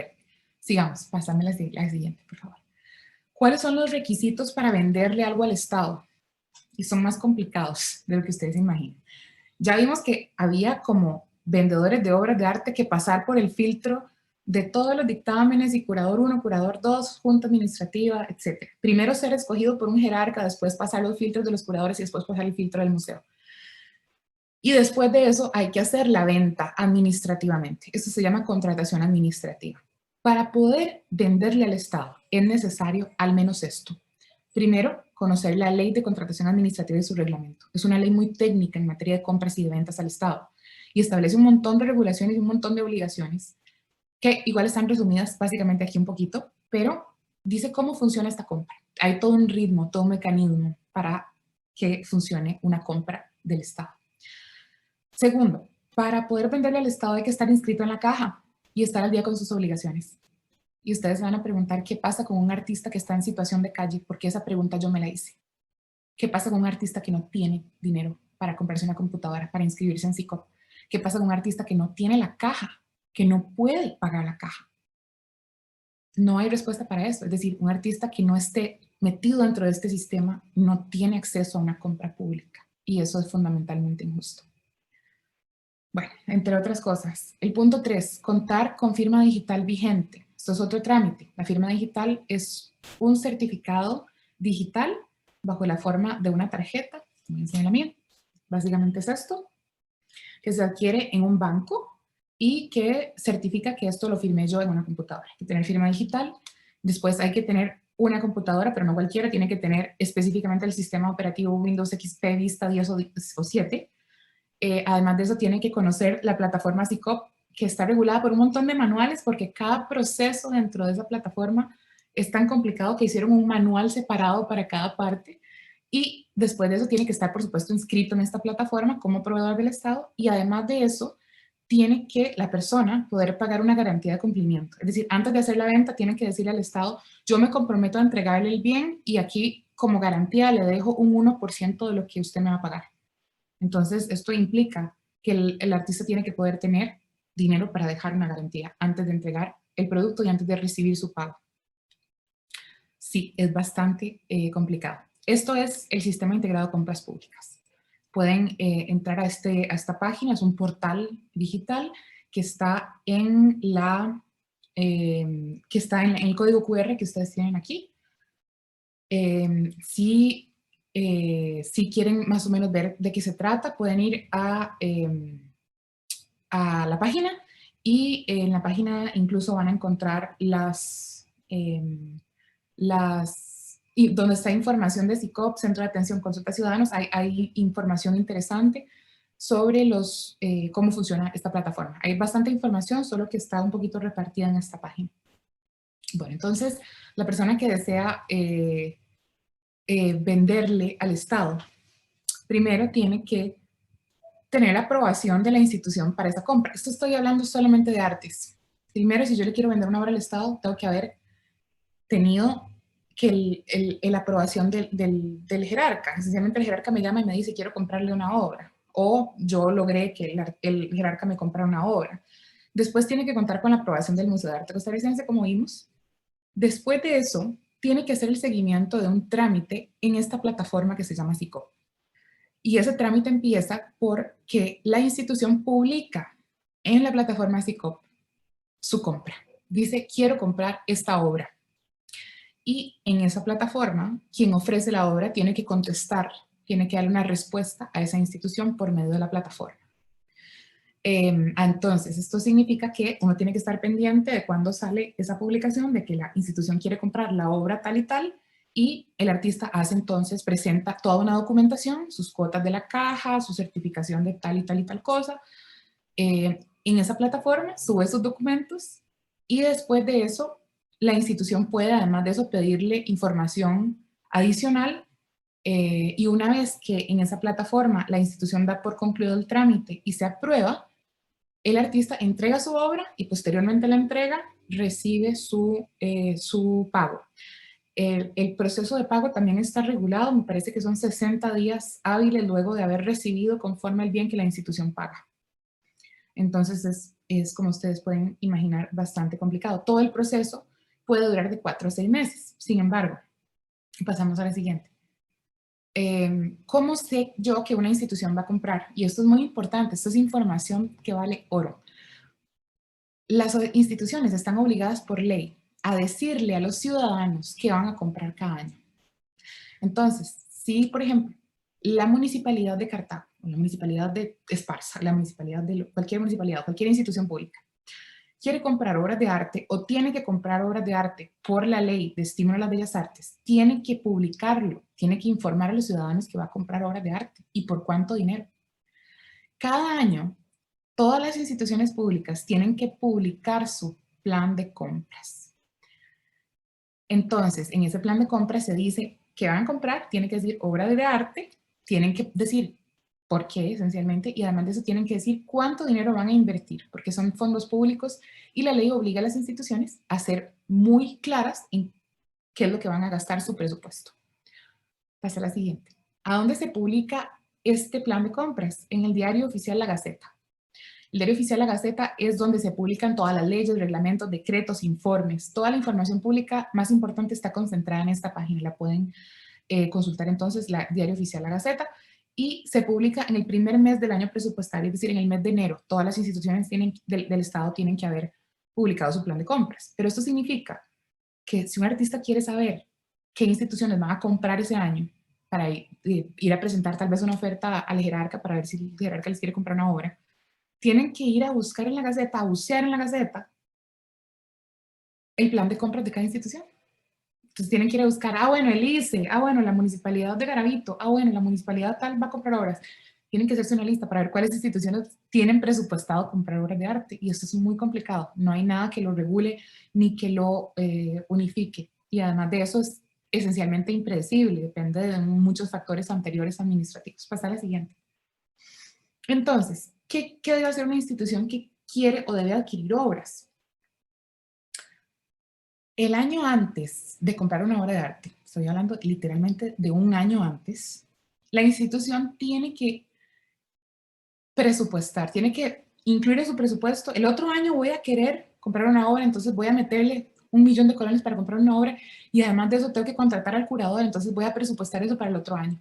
sigamos, pásame la siguiente, por favor. ¿Cuáles son los requisitos para venderle algo al Estado? Y son más complicados de lo que ustedes imaginan. Ya vimos que había como vendedores de obras de arte que pasar por el filtro de todos los dictámenes y curador 1, curador 2, junta administrativa, etc. Primero ser escogido por un jerarca, después pasar los filtros de los curadores y después pasar el filtro del museo. Y después de eso hay que hacer la venta administrativamente. Eso se llama contratación administrativa. Para poder venderle al Estado es necesario al menos esto. Primero, conocer la Ley de Contratación Administrativa y su reglamento. Es una ley muy técnica en materia de compras y de ventas al Estado y establece un montón de regulaciones y un montón de obligaciones que igual están resumidas básicamente aquí un poquito, pero dice cómo funciona esta compra. Hay todo un ritmo, todo un mecanismo para que funcione una compra del Estado. Segundo, para poder venderle al Estado hay que estar inscrito en la caja y estar al día con sus obligaciones. Y ustedes se van a preguntar qué pasa con un artista que está en situación de calle, porque esa pregunta yo me la hice. ¿Qué pasa con un artista que no tiene dinero para comprarse una computadora, para inscribirse en SICOP? ¿Qué pasa con un artista que no tiene la caja, que no puede pagar la caja? No hay respuesta para eso. Es decir, un artista que no esté metido dentro de este sistema no tiene acceso a una compra pública. Y eso es fundamentalmente injusto. Bueno, entre otras cosas. El punto 3, contar con firma digital vigente. Esto es otro trámite. La firma digital es un certificado digital bajo la forma de una tarjeta. Me enseña la mía. Básicamente es esto, que se adquiere en un banco y que certifica que esto lo firmé yo en una computadora. Hay que tener firma digital. Después hay que tener una computadora, pero no cualquiera, tiene que tener específicamente el sistema operativo Windows XP Vista 10 o 7. Además de eso, tiene que conocer la plataforma SICOP, que está regulada por un montón de manuales, porque cada proceso dentro de esa plataforma es tan complicado que hicieron un manual separado para cada parte. Y después de eso tiene que estar, por supuesto, inscrito en esta plataforma como proveedor del Estado, y además de eso, tiene que la persona poder pagar una garantía de cumplimiento. Es decir, antes de hacer la venta, tiene que decirle al Estado, yo me comprometo a entregarle el bien y aquí como garantía le dejo un 1% de lo que usted me va a pagar. Entonces, esto implica que el artista tiene que poder tener dinero para dejar una garantía antes de entregar el producto y antes de recibir su pago. Sí, es bastante complicado. Esto es el Sistema Integrado de Compras Públicas. Pueden entrar a esta página, es un portal digital que está en el código QR que ustedes tienen aquí. Si quieren más o menos ver de qué se trata, pueden ir a la página, y en la página incluso van a encontrar donde está información de SICOP, Centro de Atención Consulta Ciudadanos. Hay información interesante sobre cómo funciona esta plataforma. Hay bastante información, solo que está un poquito repartida en esta página. Bueno, entonces, la persona que desea venderle al Estado, primero tiene que tener la aprobación de la institución para esa compra. Esto estoy hablando solamente de artes. Primero, si yo le quiero vender una obra al Estado, tengo que haber tenido que la aprobación del jerarca. Esencialmente el jerarca me llama y me dice, quiero comprarle una obra. O yo logré que el jerarca me comprara una obra. Después tiene que contar con la aprobación del Museo de Arte Costarricense, como vimos. Después de eso, tiene que hacer el seguimiento de un trámite en esta plataforma que se llama SICOP. Y ese trámite empieza porque la institución publica en la plataforma SICOP su compra. Dice, quiero comprar esta obra. Y en esa plataforma, quien ofrece la obra tiene que contestar, tiene que darle una respuesta a esa institución por medio de la plataforma. Entonces, esto significa que uno tiene que estar pendiente de cuando sale esa publicación de que la institución quiere comprar la obra tal y tal, y el artista presenta toda una documentación, sus cuotas de la caja, su certificación de tal y tal y tal cosa. En esa plataforma sube sus documentos, y después de eso la institución puede, además de eso, pedirle información adicional, y una vez que en esa plataforma la institución da por concluido el trámite y se aprueba, el artista entrega su obra y posteriormente la entrega recibe su pago. El proceso de pago también está regulado, me parece que son 60 días hábiles luego de haber recibido conforme al bien que la institución paga. Entonces es como ustedes pueden imaginar, bastante complicado. Todo el proceso puede durar de 4 a 6 meses. Sin embargo, pasamos a la siguiente. ¿Cómo sé yo que una institución va a comprar? Y esto es muy importante, esto es información que vale oro. Las instituciones están obligadas por ley a decirle a los ciudadanos que van a comprar cada año. Entonces, si por ejemplo, la municipalidad de Cartago, la municipalidad de Esparza, la municipalidad de cualquier municipalidad, cualquier institución pública, quiere comprar obras de arte o tiene que comprar obras de arte por la ley de estímulo a las bellas artes, tiene que publicarlo, tiene que informar a los ciudadanos que va a comprar obras de arte y por cuánto dinero. Cada año, todas las instituciones públicas tienen que publicar su plan de compras. Entonces, en ese plan de compras se dice que van a comprar, tiene que decir obra de arte, tienen que decir por qué esencialmente, y además de eso tienen que decir cuánto dinero van a invertir, porque son fondos públicos y la ley obliga a las instituciones a ser muy claras en qué es lo que van a gastar su presupuesto. Pasa a la siguiente. ¿A dónde se publica este plan de compras? En el Diario Oficial La Gaceta. El Diario Oficial La Gaceta es donde se publican todas las leyes, reglamentos, decretos, informes. Toda la información pública más importante está concentrada en esta página. La pueden consultar entonces, la Diario Oficial La Gaceta, y se publica en el primer mes del año presupuestario, es decir, en el mes de enero. Todas las instituciones del Estado tienen que haber publicado su plan de compras. Pero esto significa que si un artista quiere saber qué instituciones van a comprar ese año para ir a presentar tal vez una oferta al jerarca para ver si el jerarca les quiere comprar una obra, tienen que ir a buscar en la Gaceta, a bucear en la Gaceta, el plan de compras de cada institución. Entonces tienen que ir a buscar, bueno, el ICE, bueno, la Municipalidad de Garavito, bueno, la Municipalidad tal va a comprar obras. Tienen que hacerse una lista para ver cuáles instituciones tienen presupuestado comprar obras de arte, y esto es muy complicado. No hay nada que lo regule ni que lo unifique, y además de eso es esencialmente impredecible, depende de muchos factores anteriores administrativos. Pasa a la siguiente. Entonces, ¿qué debe hacer una institución que quiere o debe adquirir obras? El año antes de comprar una obra de arte, estoy hablando literalmente de un año antes, la institución tiene que presupuestar, tiene que incluir en su presupuesto, el otro año voy a querer comprar una obra, entonces voy a meterle 1.000.000 de colones para comprar una obra, y además de eso tengo que contratar al curador, entonces voy a presupuestar eso para el otro año.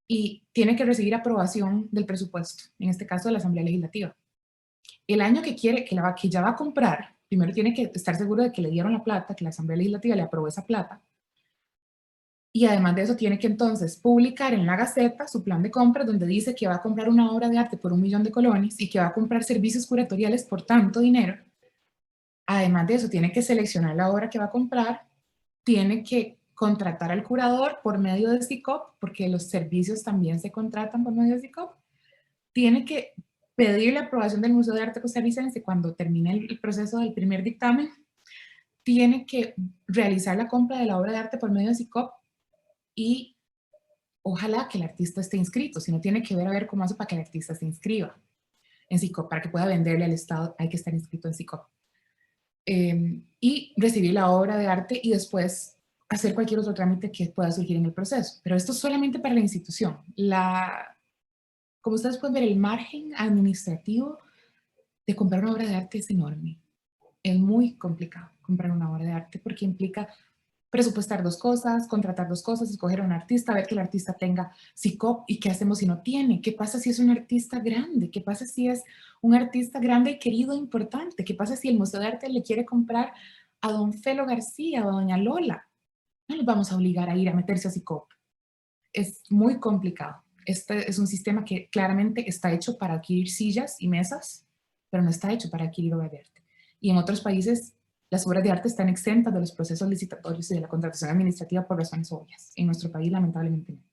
Y tiene que recibir aprobación del presupuesto, en este caso de la Asamblea Legislativa. El año que quiere, que ya va a comprar, primero tiene que estar seguro de que le dieron la plata, que la Asamblea Legislativa le aprobó esa plata, y además de eso tiene que entonces publicar en la Gaceta su plan de compra, donde dice que va a comprar una obra de arte por 1.000.000 de colones y que va a comprar servicios curatoriales por tanto dinero. Además de eso tiene que seleccionar la obra que va a comprar, tiene que contratar al curador por medio de SICOP, porque los servicios también se contratan por medio de SICOP, tiene que pedir la aprobación del Museo de Arte Costarricense cuando termine el proceso del primer dictamen, tiene que realizar la compra de la obra de arte por medio de SICOP, y ojalá que el artista esté inscrito, si no tiene que ver a ver cómo hace para que el artista se inscriba en SICOP, para que pueda venderle al Estado hay que estar inscrito en SICOP. Y recibir la obra de arte y después hacer cualquier otro trámite que pueda surgir en el proceso. Pero esto es solamente para la institución. Como ustedes pueden ver, el margen administrativo de comprar una obra de arte es enorme. Es muy complicado comprar una obra de arte porque implica presupuestar 2 cosas, contratar 2 cosas, escoger a un artista, ver que el artista tenga SICOP, y qué hacemos si no tiene, qué pasa si es un artista grande, qué pasa si es un artista grande, querido, importante, qué pasa si el Museo de Arte le quiere comprar a don Felo García o a doña Lola. No los vamos a obligar a ir a meterse a SICOP. Es muy complicado. Este es un sistema que claramente está hecho para adquirir sillas y mesas, pero no está hecho para adquirir obras de arte. Y en otros países las obras de arte están exentas de los procesos licitatorios y de la contratación administrativa por razones obvias. En nuestro país, lamentablemente, no.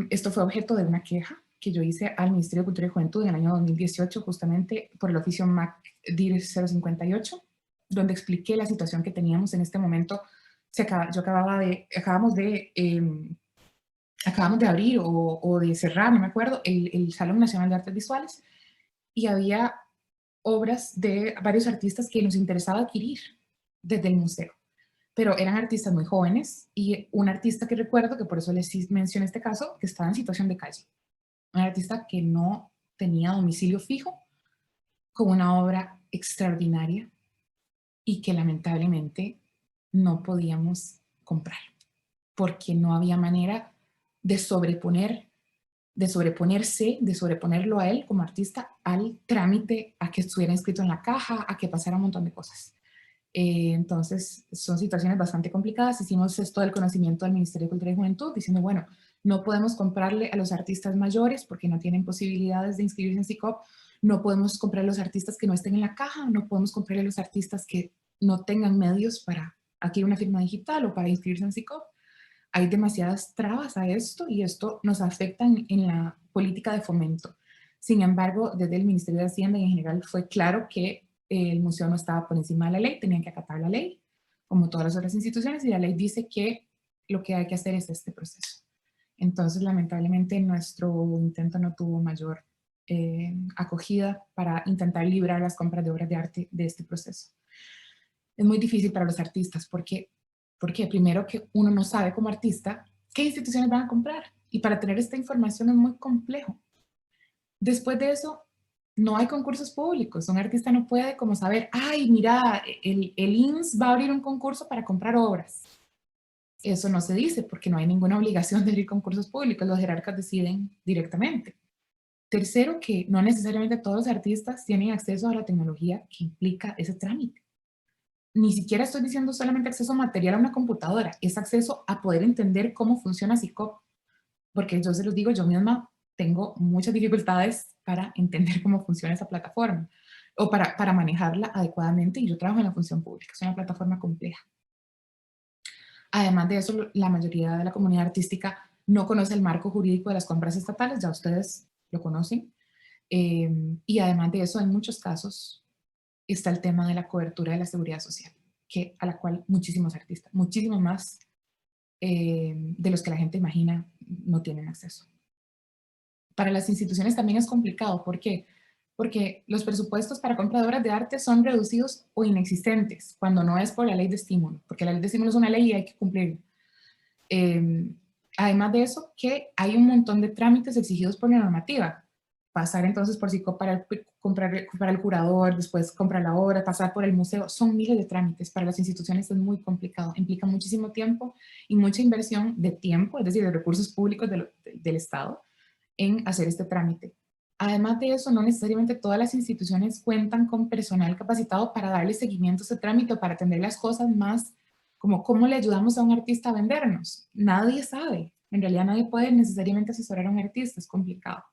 Esto fue objeto de una queja que yo hice al Ministerio de Cultura y Juventud en el año 2018, justamente por el oficio MAC-DIR 058, donde expliqué la situación que teníamos en este momento. Acabamos de abrir o de cerrar, no me acuerdo, el Salón Nacional de Artes Visuales, y había obras de varios artistas que nos interesaba adquirir desde el museo, pero eran artistas muy jóvenes, y un artista que recuerdo, que por eso les mencioné este caso, que estaba en situación de calle, un artista que no tenía domicilio fijo, con una obra extraordinaria y que lamentablemente no podíamos comprar, porque no había manera de sobreponerlo a él como artista al trámite, a que estuviera inscrito en la caja, a que pasara un montón de cosas. Entonces, son situaciones bastante complicadas. Hicimos esto del conocimiento del Ministerio de Cultura y Juventud, diciendo, bueno, no podemos comprarle a los artistas mayores porque no tienen posibilidades de inscribirse en SICOP, no podemos comprarle a los artistas que no estén en la caja, no podemos comprarle a los artistas que no tengan medios para adquirir una firma digital o para inscribirse en SICOP. Hay demasiadas trabas a esto, y esto nos afecta en la política de fomento. Sin embargo, desde el Ministerio de Hacienda y en general fue claro que el museo no estaba por encima de la ley, tenían que acatar la ley, como todas las otras instituciones, y la ley dice que lo que hay que hacer es este proceso. Entonces, lamentablemente, nuestro intento no tuvo mayor acogida para intentar librar las compras de obras de arte de este proceso. Es muy difícil para los artistas porque primero que uno no sabe como artista qué instituciones van a comprar, y para tener esta información es muy complejo. Después de eso, no hay concursos públicos. Un artista no puede como saber, ay, mira, el INS va a abrir un concurso para comprar obras. Eso no se dice porque no hay ninguna obligación de abrir concursos públicos. Los jerarcas deciden directamente. Tercero, que no necesariamente todos los artistas tienen acceso a la tecnología que implica ese trámite. Ni siquiera estoy diciendo solamente acceso material a una computadora, es acceso a poder entender cómo funciona SICOP. Porque yo se los digo, yo misma tengo muchas dificultades para entender cómo funciona esa plataforma o para manejarla adecuadamente, y yo trabajo en la función pública, es una plataforma compleja. Además de eso, la mayoría de la comunidad artística no conoce el marco jurídico de las compras estatales, ya ustedes lo conocen, y además de eso, en muchos casos, está el tema de la cobertura de la seguridad social, a la cual muchísimos artistas, muchísimos más de los que la gente imagina, no tienen acceso. Para las instituciones también es complicado. ¿Por qué? Porque los presupuestos para compra de obras de arte son reducidos o inexistentes, cuando no es por la ley de estímulo, porque la ley de estímulo es una ley y hay que cumplirla. Además de eso, que hay un montón de trámites exigidos por la normativa. Pasar entonces por SICOP para el curador, después comprar la obra, pasar por el museo, son miles de trámites. Para las instituciones es muy complicado, implica muchísimo tiempo y mucha inversión de tiempo, es decir, de recursos públicos del Estado, en hacer este trámite. Además de eso, no necesariamente todas las instituciones cuentan con personal capacitado para darle seguimiento a ese trámite o para atender las cosas más como cómo le ayudamos a un artista a vendernos. Nadie sabe. En realidad nadie puede necesariamente asesorar a un artista, es complicado.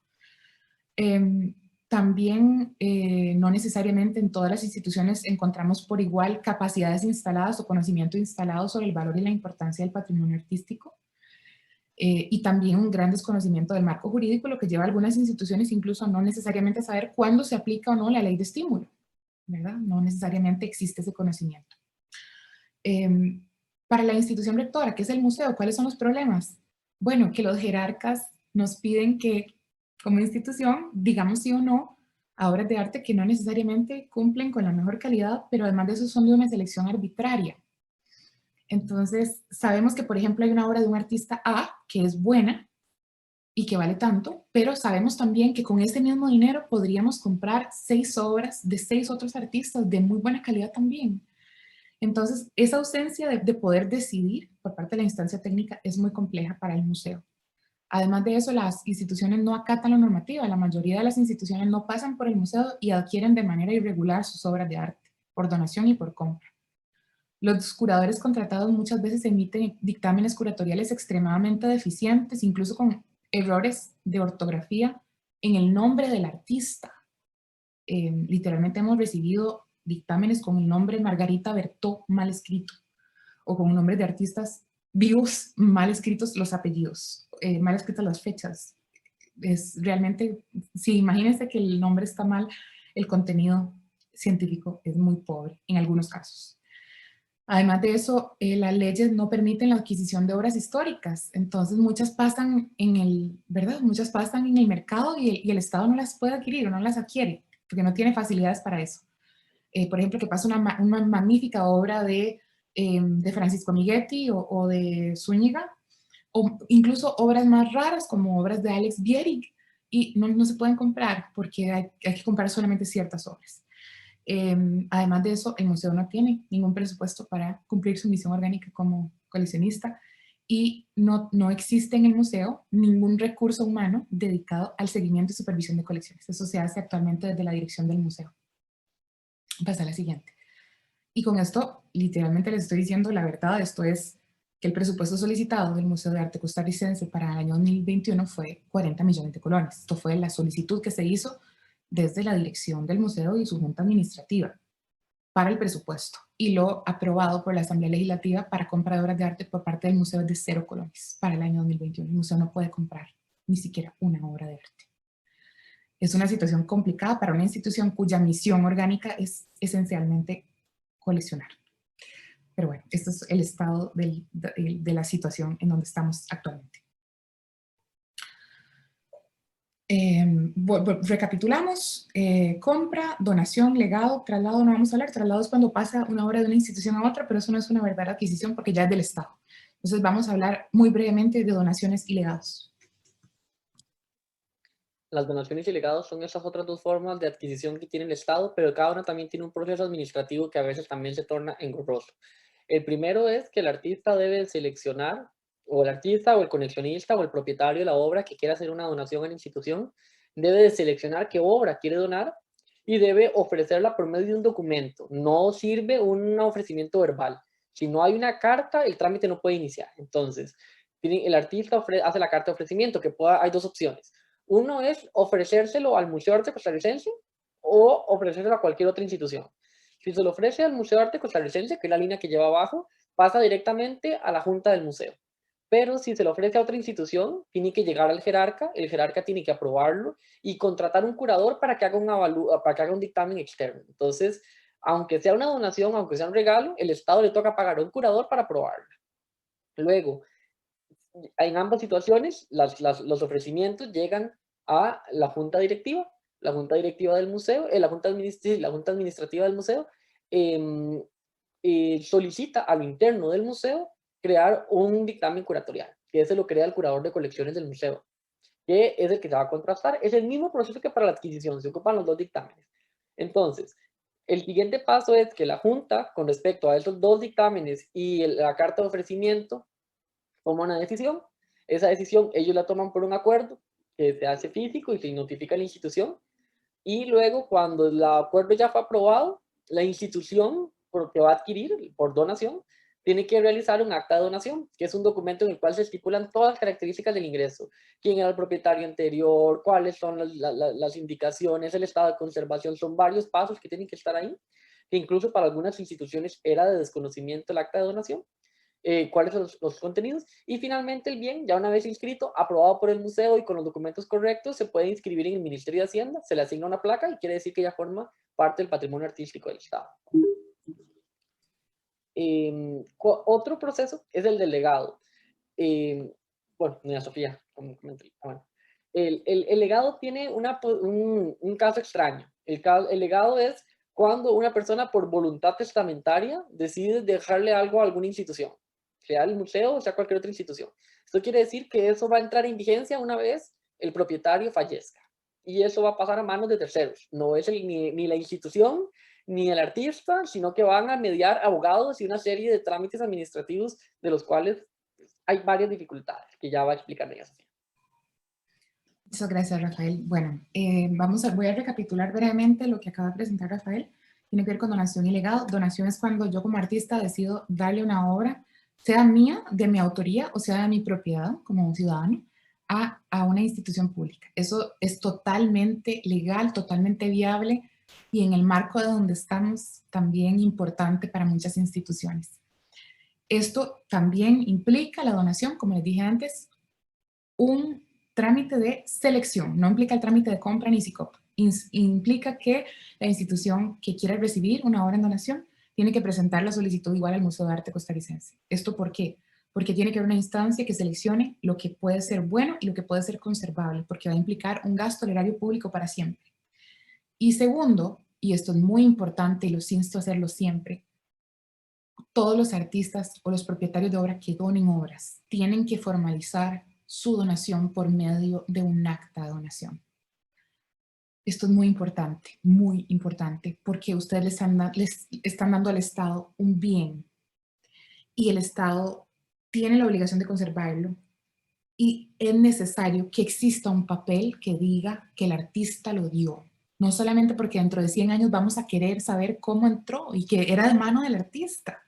También no necesariamente en todas las instituciones encontramos por igual capacidades instaladas o conocimiento instalado sobre el valor y la importancia del patrimonio artístico. Y también un gran desconocimiento del marco jurídico, lo que lleva a algunas instituciones incluso a no necesariamente saber cuándo se aplica o no la ley de estímulo, ¿verdad? No necesariamente existe ese conocimiento. Para la institución rectora, que es el museo, ¿cuáles son los problemas? Bueno, que los jerarcas nos piden que, como institución, digamos sí o no a obras de arte que no necesariamente cumplen con la mejor calidad, pero además de eso son de una selección arbitraria. Entonces, sabemos que, por ejemplo, hay una obra de un artista A que es buena y que vale tanto, pero sabemos también que con ese mismo dinero podríamos comprar 6 obras de 6 otros artistas de muy buena calidad también. Entonces, esa ausencia de poder decidir por parte de la instancia técnica es muy compleja para el museo. Además de eso, las instituciones no acatan la normativa. La mayoría de las instituciones no pasan por el museo y adquieren de manera irregular sus obras de arte, por donación y por compra. Los curadores contratados muchas veces emiten dictámenes curatoriales extremadamente deficientes, incluso con errores de ortografía en el nombre del artista. Literalmente hemos recibido dictámenes con el nombre Margarita Bertó mal escrito, o con nombres de artistas vivos mal escritos los apellidos, mal escritas las fechas. Es realmente, si imagínense que el nombre está mal, el contenido científico es muy pobre en algunos casos. Además de eso, las leyes no permiten la adquisición de obras históricas, entonces muchas pasan en el, ¿verdad? Muchas pasan en el mercado y el Estado no las puede adquirir o no las adquiere, porque no tiene facilidades para eso. Por ejemplo, que pasa una magnífica obra de Francisco Miguetti o de Zúñiga, o incluso obras más raras como obras de Alex Bierig, y no se pueden comprar porque hay que comprar solamente ciertas obras. Además de eso, el museo no tiene ningún presupuesto para cumplir su misión orgánica como coleccionista y no existe en el museo ningún recurso humano dedicado al seguimiento y supervisión de colecciones. Eso se hace actualmente desde la dirección del museo. Pasa a la siguiente. Y con esto, literalmente les estoy diciendo la verdad. Esto es que el presupuesto solicitado del Museo de Arte Costarricense para el año 2021 fue 40 millones de colones. Esto fue la solicitud que se hizo desde la dirección del museo y su junta administrativa para el presupuesto, y lo aprobado por la Asamblea Legislativa para compra de obras de arte por parte del museo es de 0 colones para el año 2021. El museo no puede comprar ni siquiera una obra de arte. Es una situación complicada para una institución cuya misión orgánica es esencialmente coleccionar. Pero bueno, este es el estado de la situación en donde estamos actualmente. Recapitulamos: compra, donación, legado, traslado. No vamos a hablar, traslado es cuando pasa una obra de una institución a otra, pero eso no es una verdadera adquisición porque ya es del Estado. Entonces vamos a hablar muy brevemente de donaciones y legados. Las donaciones y legados son esas otras dos formas de adquisición que tiene el Estado, pero cada una también tiene un proceso administrativo que a veces también se torna engorroso. El primero es que el artista debe seleccionar, o el artista, o el coleccionista, o el propietario de la obra que quiera hacer una donación a la institución, debe de seleccionar qué obra quiere donar y debe ofrecerla por medio de un documento. No sirve un ofrecimiento verbal. Si no hay una carta, el trámite no puede iniciar. Entonces, el artista hace la carta de ofrecimiento, hay dos opciones. Uno es ofrecérselo al Museo de Arte Costarricense o ofrecérselo a cualquier otra institución. Si se lo ofrece al Museo de Arte Costarricense, que es la línea que lleva abajo, pasa directamente a la Junta del Museo. Pero si se lo ofrece a otra institución, tiene que llegar al jerarca, el jerarca tiene que aprobarlo y contratar un curador para que haga un dictamen externo. Entonces, aunque sea una donación, aunque sea un regalo, el Estado le toca pagar a un curador para aprobarlo. Luego, en ambas situaciones, los ofrecimientos llegan a la junta directiva del museo, la junta administrativa del museo, em, solicita al interno del museo crear un dictamen curatorial, que ese lo crea el curador de colecciones del museo, que es el que se va a contrastar. Es el mismo proceso que para la adquisición, se ocupan los dos dictámenes. Entonces, el siguiente paso es que la junta, con respecto a esos dos dictámenes y la carta de ofrecimiento, toma una decisión. Esa decisión ellos la toman por un acuerdo que se hace físico y se notifica a la institución. Y luego, cuando el acuerdo ya fue aprobado, la institución que va a adquirir por donación tiene que realizar un acta de donación, que es un documento en el cual se estipulan todas las características del ingreso. Quién era el propietario anterior, cuáles son las indicaciones, el estado de conservación. Son varios pasos que tienen que estar ahí, que incluso para algunas instituciones era de desconocimiento el acta de donación. Cuáles son los contenidos, y finalmente el bien, ya una vez inscrito, aprobado por el museo y con los documentos correctos, se puede inscribir en el Ministerio de Hacienda, se le asigna una placa y quiere decir que ya forma parte del patrimonio artístico del Estado. Otro proceso es el del legado. Bueno, doña Sofía, como comenté. Bueno, el legado tiene un caso extraño. El legado es cuando una persona por voluntad testamentaria decide dejarle algo a alguna institución, sea el museo o sea cualquier otra institución. Esto quiere decir que eso va a entrar en vigencia una vez el propietario fallezca. Y eso va a pasar a manos de terceros. No es ni la institución ni el artista, sino que van a mediar abogados y una serie de trámites administrativos de los cuales hay varias dificultades que ya va a explicar ella, Sofía. Muchas gracias, Rafael. Bueno, voy a recapitular brevemente lo que acaba de presentar Rafael. Tiene que ver con donación y legado. Donación es cuando yo como artista decido darle una obra, sea mía, de mi autoría, o sea de mi propiedad como ciudadano, a una institución pública. Eso es totalmente legal, totalmente viable y en el marco de donde estamos también importante para muchas instituciones. Esto también implica la donación, como les dije antes, un trámite de selección, no implica el trámite de compra ni SICOP. Implica que la institución que quiera recibir una obra en donación tiene que presentar la solicitud igual al Museo de Arte Costarricense. ¿Esto por qué? Porque tiene que haber una instancia que seleccione lo que puede ser bueno y lo que puede ser conservable, porque va a implicar un gasto al erario público para siempre. Y segundo, y esto es muy importante y los insto a hacerlo siempre, todos los artistas o los propietarios de obra que donen obras tienen que formalizar su donación por medio de un acta de donación. Esto es muy importante, porque ustedes les están dando al Estado un bien y el Estado tiene la obligación de conservarlo y es necesario que exista un papel que diga que el artista lo dio. No solamente porque dentro de 100 años vamos a querer saber cómo entró y que era de mano del artista,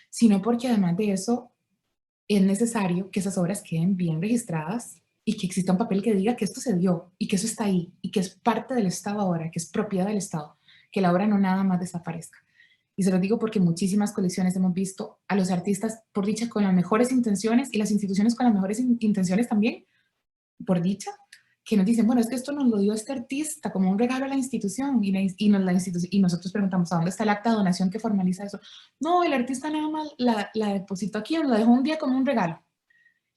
sino porque además de eso es necesario que esas obras queden bien registradas y que exista un papel que diga que esto se dio y que eso está ahí y que es parte del Estado ahora, que es propiedad del Estado, que la obra no nada más desaparezca. Y se lo digo porque en muchísimas colecciones hemos visto a los artistas, por dicha, con las mejores intenciones y las instituciones con las mejores intenciones también, por dicha, que nos dicen, bueno, es que esto nos lo dio este artista como un regalo a la institución y nosotros preguntamos, ¿a dónde está el acta de donación que formaliza eso? No, el artista nada más la depositó aquí, nos la dejó un día como un regalo.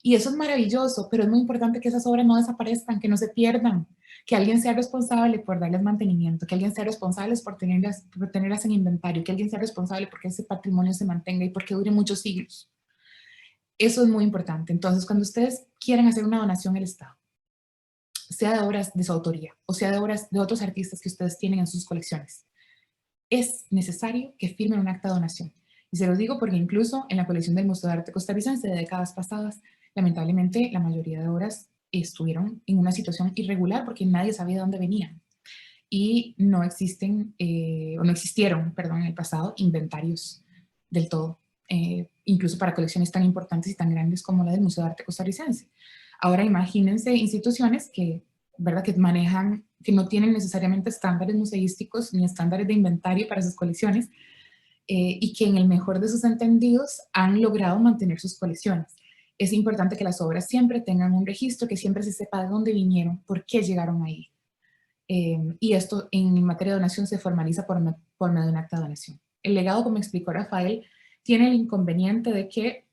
Y eso es maravilloso, pero es muy importante que esas obras no desaparezcan, que no se pierdan, que alguien sea responsable por darles mantenimiento, que alguien sea responsable por tenerlas en inventario, que alguien sea responsable porque ese patrimonio se mantenga y porque dure muchos siglos. Eso es muy importante. Entonces, cuando ustedes quieran hacer una donación al Estado, sea de obras de su autoría o sea de obras de otros artistas que ustedes tienen en sus colecciones, es necesario que firmen un acta de donación. Y se lo digo porque incluso en la colección del Museo de Arte Costarricense de décadas pasadas, lamentablemente la mayoría de obras estuvieron en una situación irregular porque nadie sabía de dónde venían. Y no existieron, en el pasado, inventarios del todo, incluso para colecciones tan importantes y tan grandes como la del Museo de Arte Costarricense. Ahora imagínense instituciones que ¿verdad? Que manejan, que no tienen necesariamente estándares museísticos ni estándares de inventario para sus colecciones, y que en el mejor de sus entendidos han logrado mantener sus colecciones. Es importante que las obras siempre tengan un registro, que siempre se sepa de dónde vinieron, por qué llegaron ahí. Y esto en materia de donación se formaliza por medio de un acta de donación. El legado, como explicó Rafael, tiene el inconveniente de que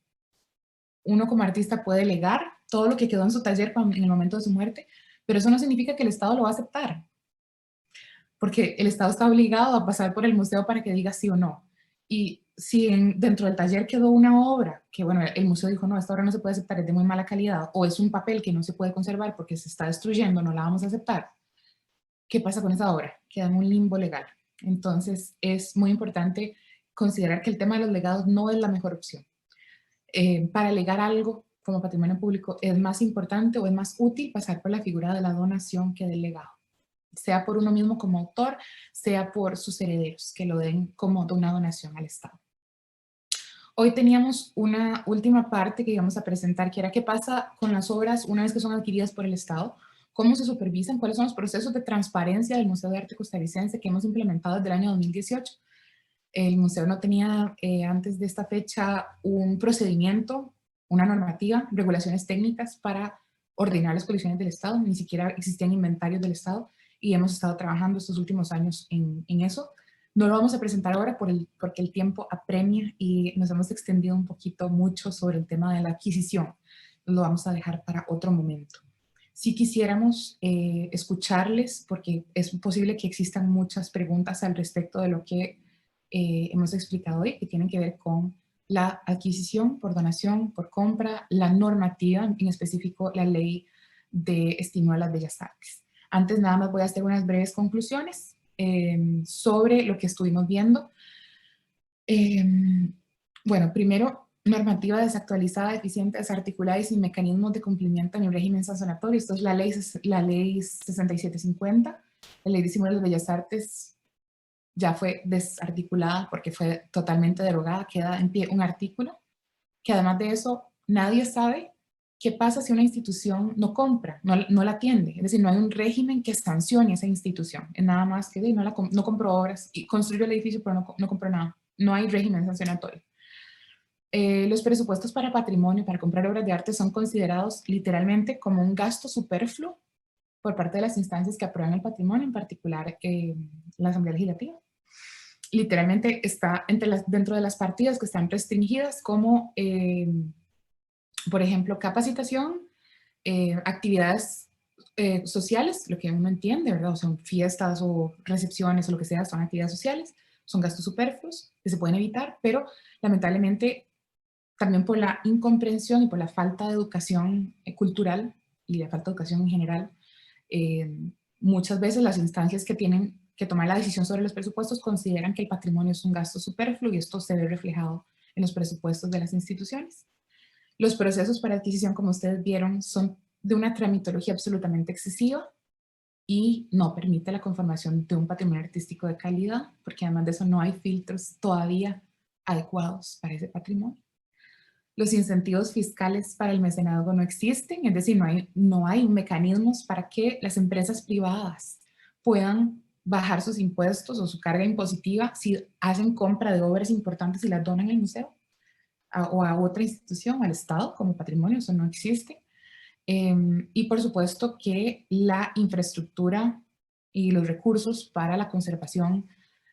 uno como artista puede legar todo lo que quedó en su taller en el momento de su muerte, pero eso no significa que el Estado lo va a aceptar, porque el Estado está obligado a pasar por el museo para que diga sí o no. Y si dentro del taller quedó una obra que, bueno, el museo dijo, no, esta obra no se puede aceptar, es de muy mala calidad, o es un papel que no se puede conservar porque se está destruyendo, no la vamos a aceptar, ¿qué pasa con esa obra? Queda en un limbo legal. Entonces, es muy importante considerar que el tema de los legados no es la mejor opción. Para legar algo como patrimonio público es más importante o es más útil pasar por la figura de la donación que del legado, sea por uno mismo como autor, sea por sus herederos que lo den como una donación al Estado. Hoy teníamos una última parte que íbamos a presentar, que era qué pasa con las obras una vez que son adquiridas por el Estado, cómo se supervisan, cuáles son los procesos de transparencia del Museo de Arte Costarricense que hemos implementado desde el año 2018. El museo no tenía antes de esta fecha un procedimiento, una normativa, regulaciones técnicas para ordenar las colecciones del Estado, ni siquiera existían inventarios del Estado y hemos estado trabajando estos últimos años en eso. No lo vamos a presentar ahora porque el tiempo apremia y nos hemos extendido un poquito mucho sobre el tema de la adquisición. Lo vamos a dejar para otro momento. Si quisiéramos escucharles, porque es posible que existan muchas preguntas al respecto de lo que hemos explicado hoy, que tienen que ver con la adquisición por donación, por compra, la normativa, en específico la ley de estímulo a las bellas artes. Antes nada más voy a hacer unas breves conclusiones sobre lo que estuvimos viendo. Bueno, primero, normativa desactualizada, deficiente, desarticulada y sin mecanismos de cumplimiento en el régimen sancionatorio. Esto es la ley 6750, la ley de estímulo a las bellas artes ya fue desarticulada porque fue totalmente derogada, queda en pie un artículo, que además de eso, nadie sabe qué pasa si una institución no compra, no la atiende, es decir, no hay un régimen que sancione esa institución, es nada más que no compró obras y construyó el edificio, pero no compró nada, no hay régimen sancionatorio. Los presupuestos para patrimonio, para comprar obras de arte, son considerados literalmente como un gasto superfluo por parte de las instancias que aprueban el patrimonio, en particular la Asamblea Legislativa. Literalmente está dentro de las partidas que están restringidas como, por ejemplo, capacitación, actividades sociales, lo que uno entiende, ¿verdad? O son fiestas o recepciones o lo que sea, son actividades sociales, son gastos superfluos que se pueden evitar, pero lamentablemente también por la incomprensión y por la falta de educación cultural y la falta de educación en general, muchas veces las instancias que tienen que tomar la decisión sobre los presupuestos consideran que el patrimonio es un gasto superfluo y esto se ve reflejado en los presupuestos de las instituciones. Los procesos para adquisición, como ustedes vieron, son de una tramitología absolutamente excesiva y no permite la conformación de un patrimonio artístico de calidad, porque además de eso no hay filtros todavía adecuados para ese patrimonio. Los incentivos fiscales para el mecenazgo no existen, es decir, no hay mecanismos para que las empresas privadas puedan bajar sus impuestos o su carga impositiva si hacen compra de obras importantes y las donan al museo o a otra institución, al Estado como patrimonio, eso no existe. Y por supuesto que la infraestructura y los recursos para la conservación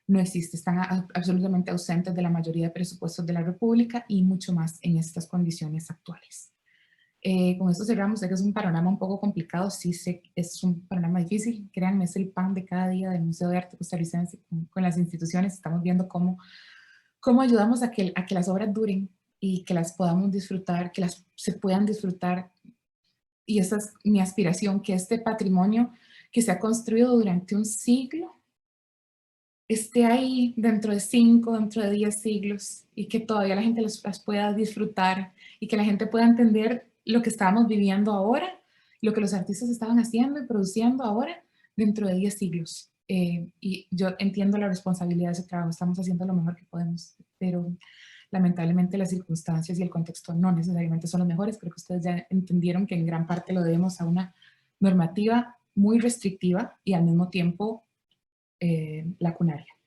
no existen, están absolutamente ausentes de la mayoría de presupuestos de la República y mucho más en estas condiciones actuales. Con esto cerramos, sé que es un panorama un poco complicado, sí sé que es un panorama difícil, créanme, es el pan de cada día del Museo de Arte Costarricense con las instituciones, estamos viendo cómo ayudamos a que las obras duren y que las podamos disfrutar, que se puedan disfrutar. Y esa es mi aspiración, que este patrimonio que se ha construido durante un siglo esté ahí dentro de 5, dentro de 10 siglos y que todavía la gente las pueda disfrutar y que la gente pueda entender lo que estábamos viviendo ahora, lo que los artistas estaban haciendo y produciendo ahora dentro de 10 siglos. Y yo entiendo la responsabilidad de ese trabajo, estamos haciendo lo mejor que podemos, pero lamentablemente las circunstancias y el contexto no necesariamente son los mejores. Creo que ustedes ya entendieron que en gran parte lo debemos a una normativa muy restrictiva y al mismo tiempo lacunaria.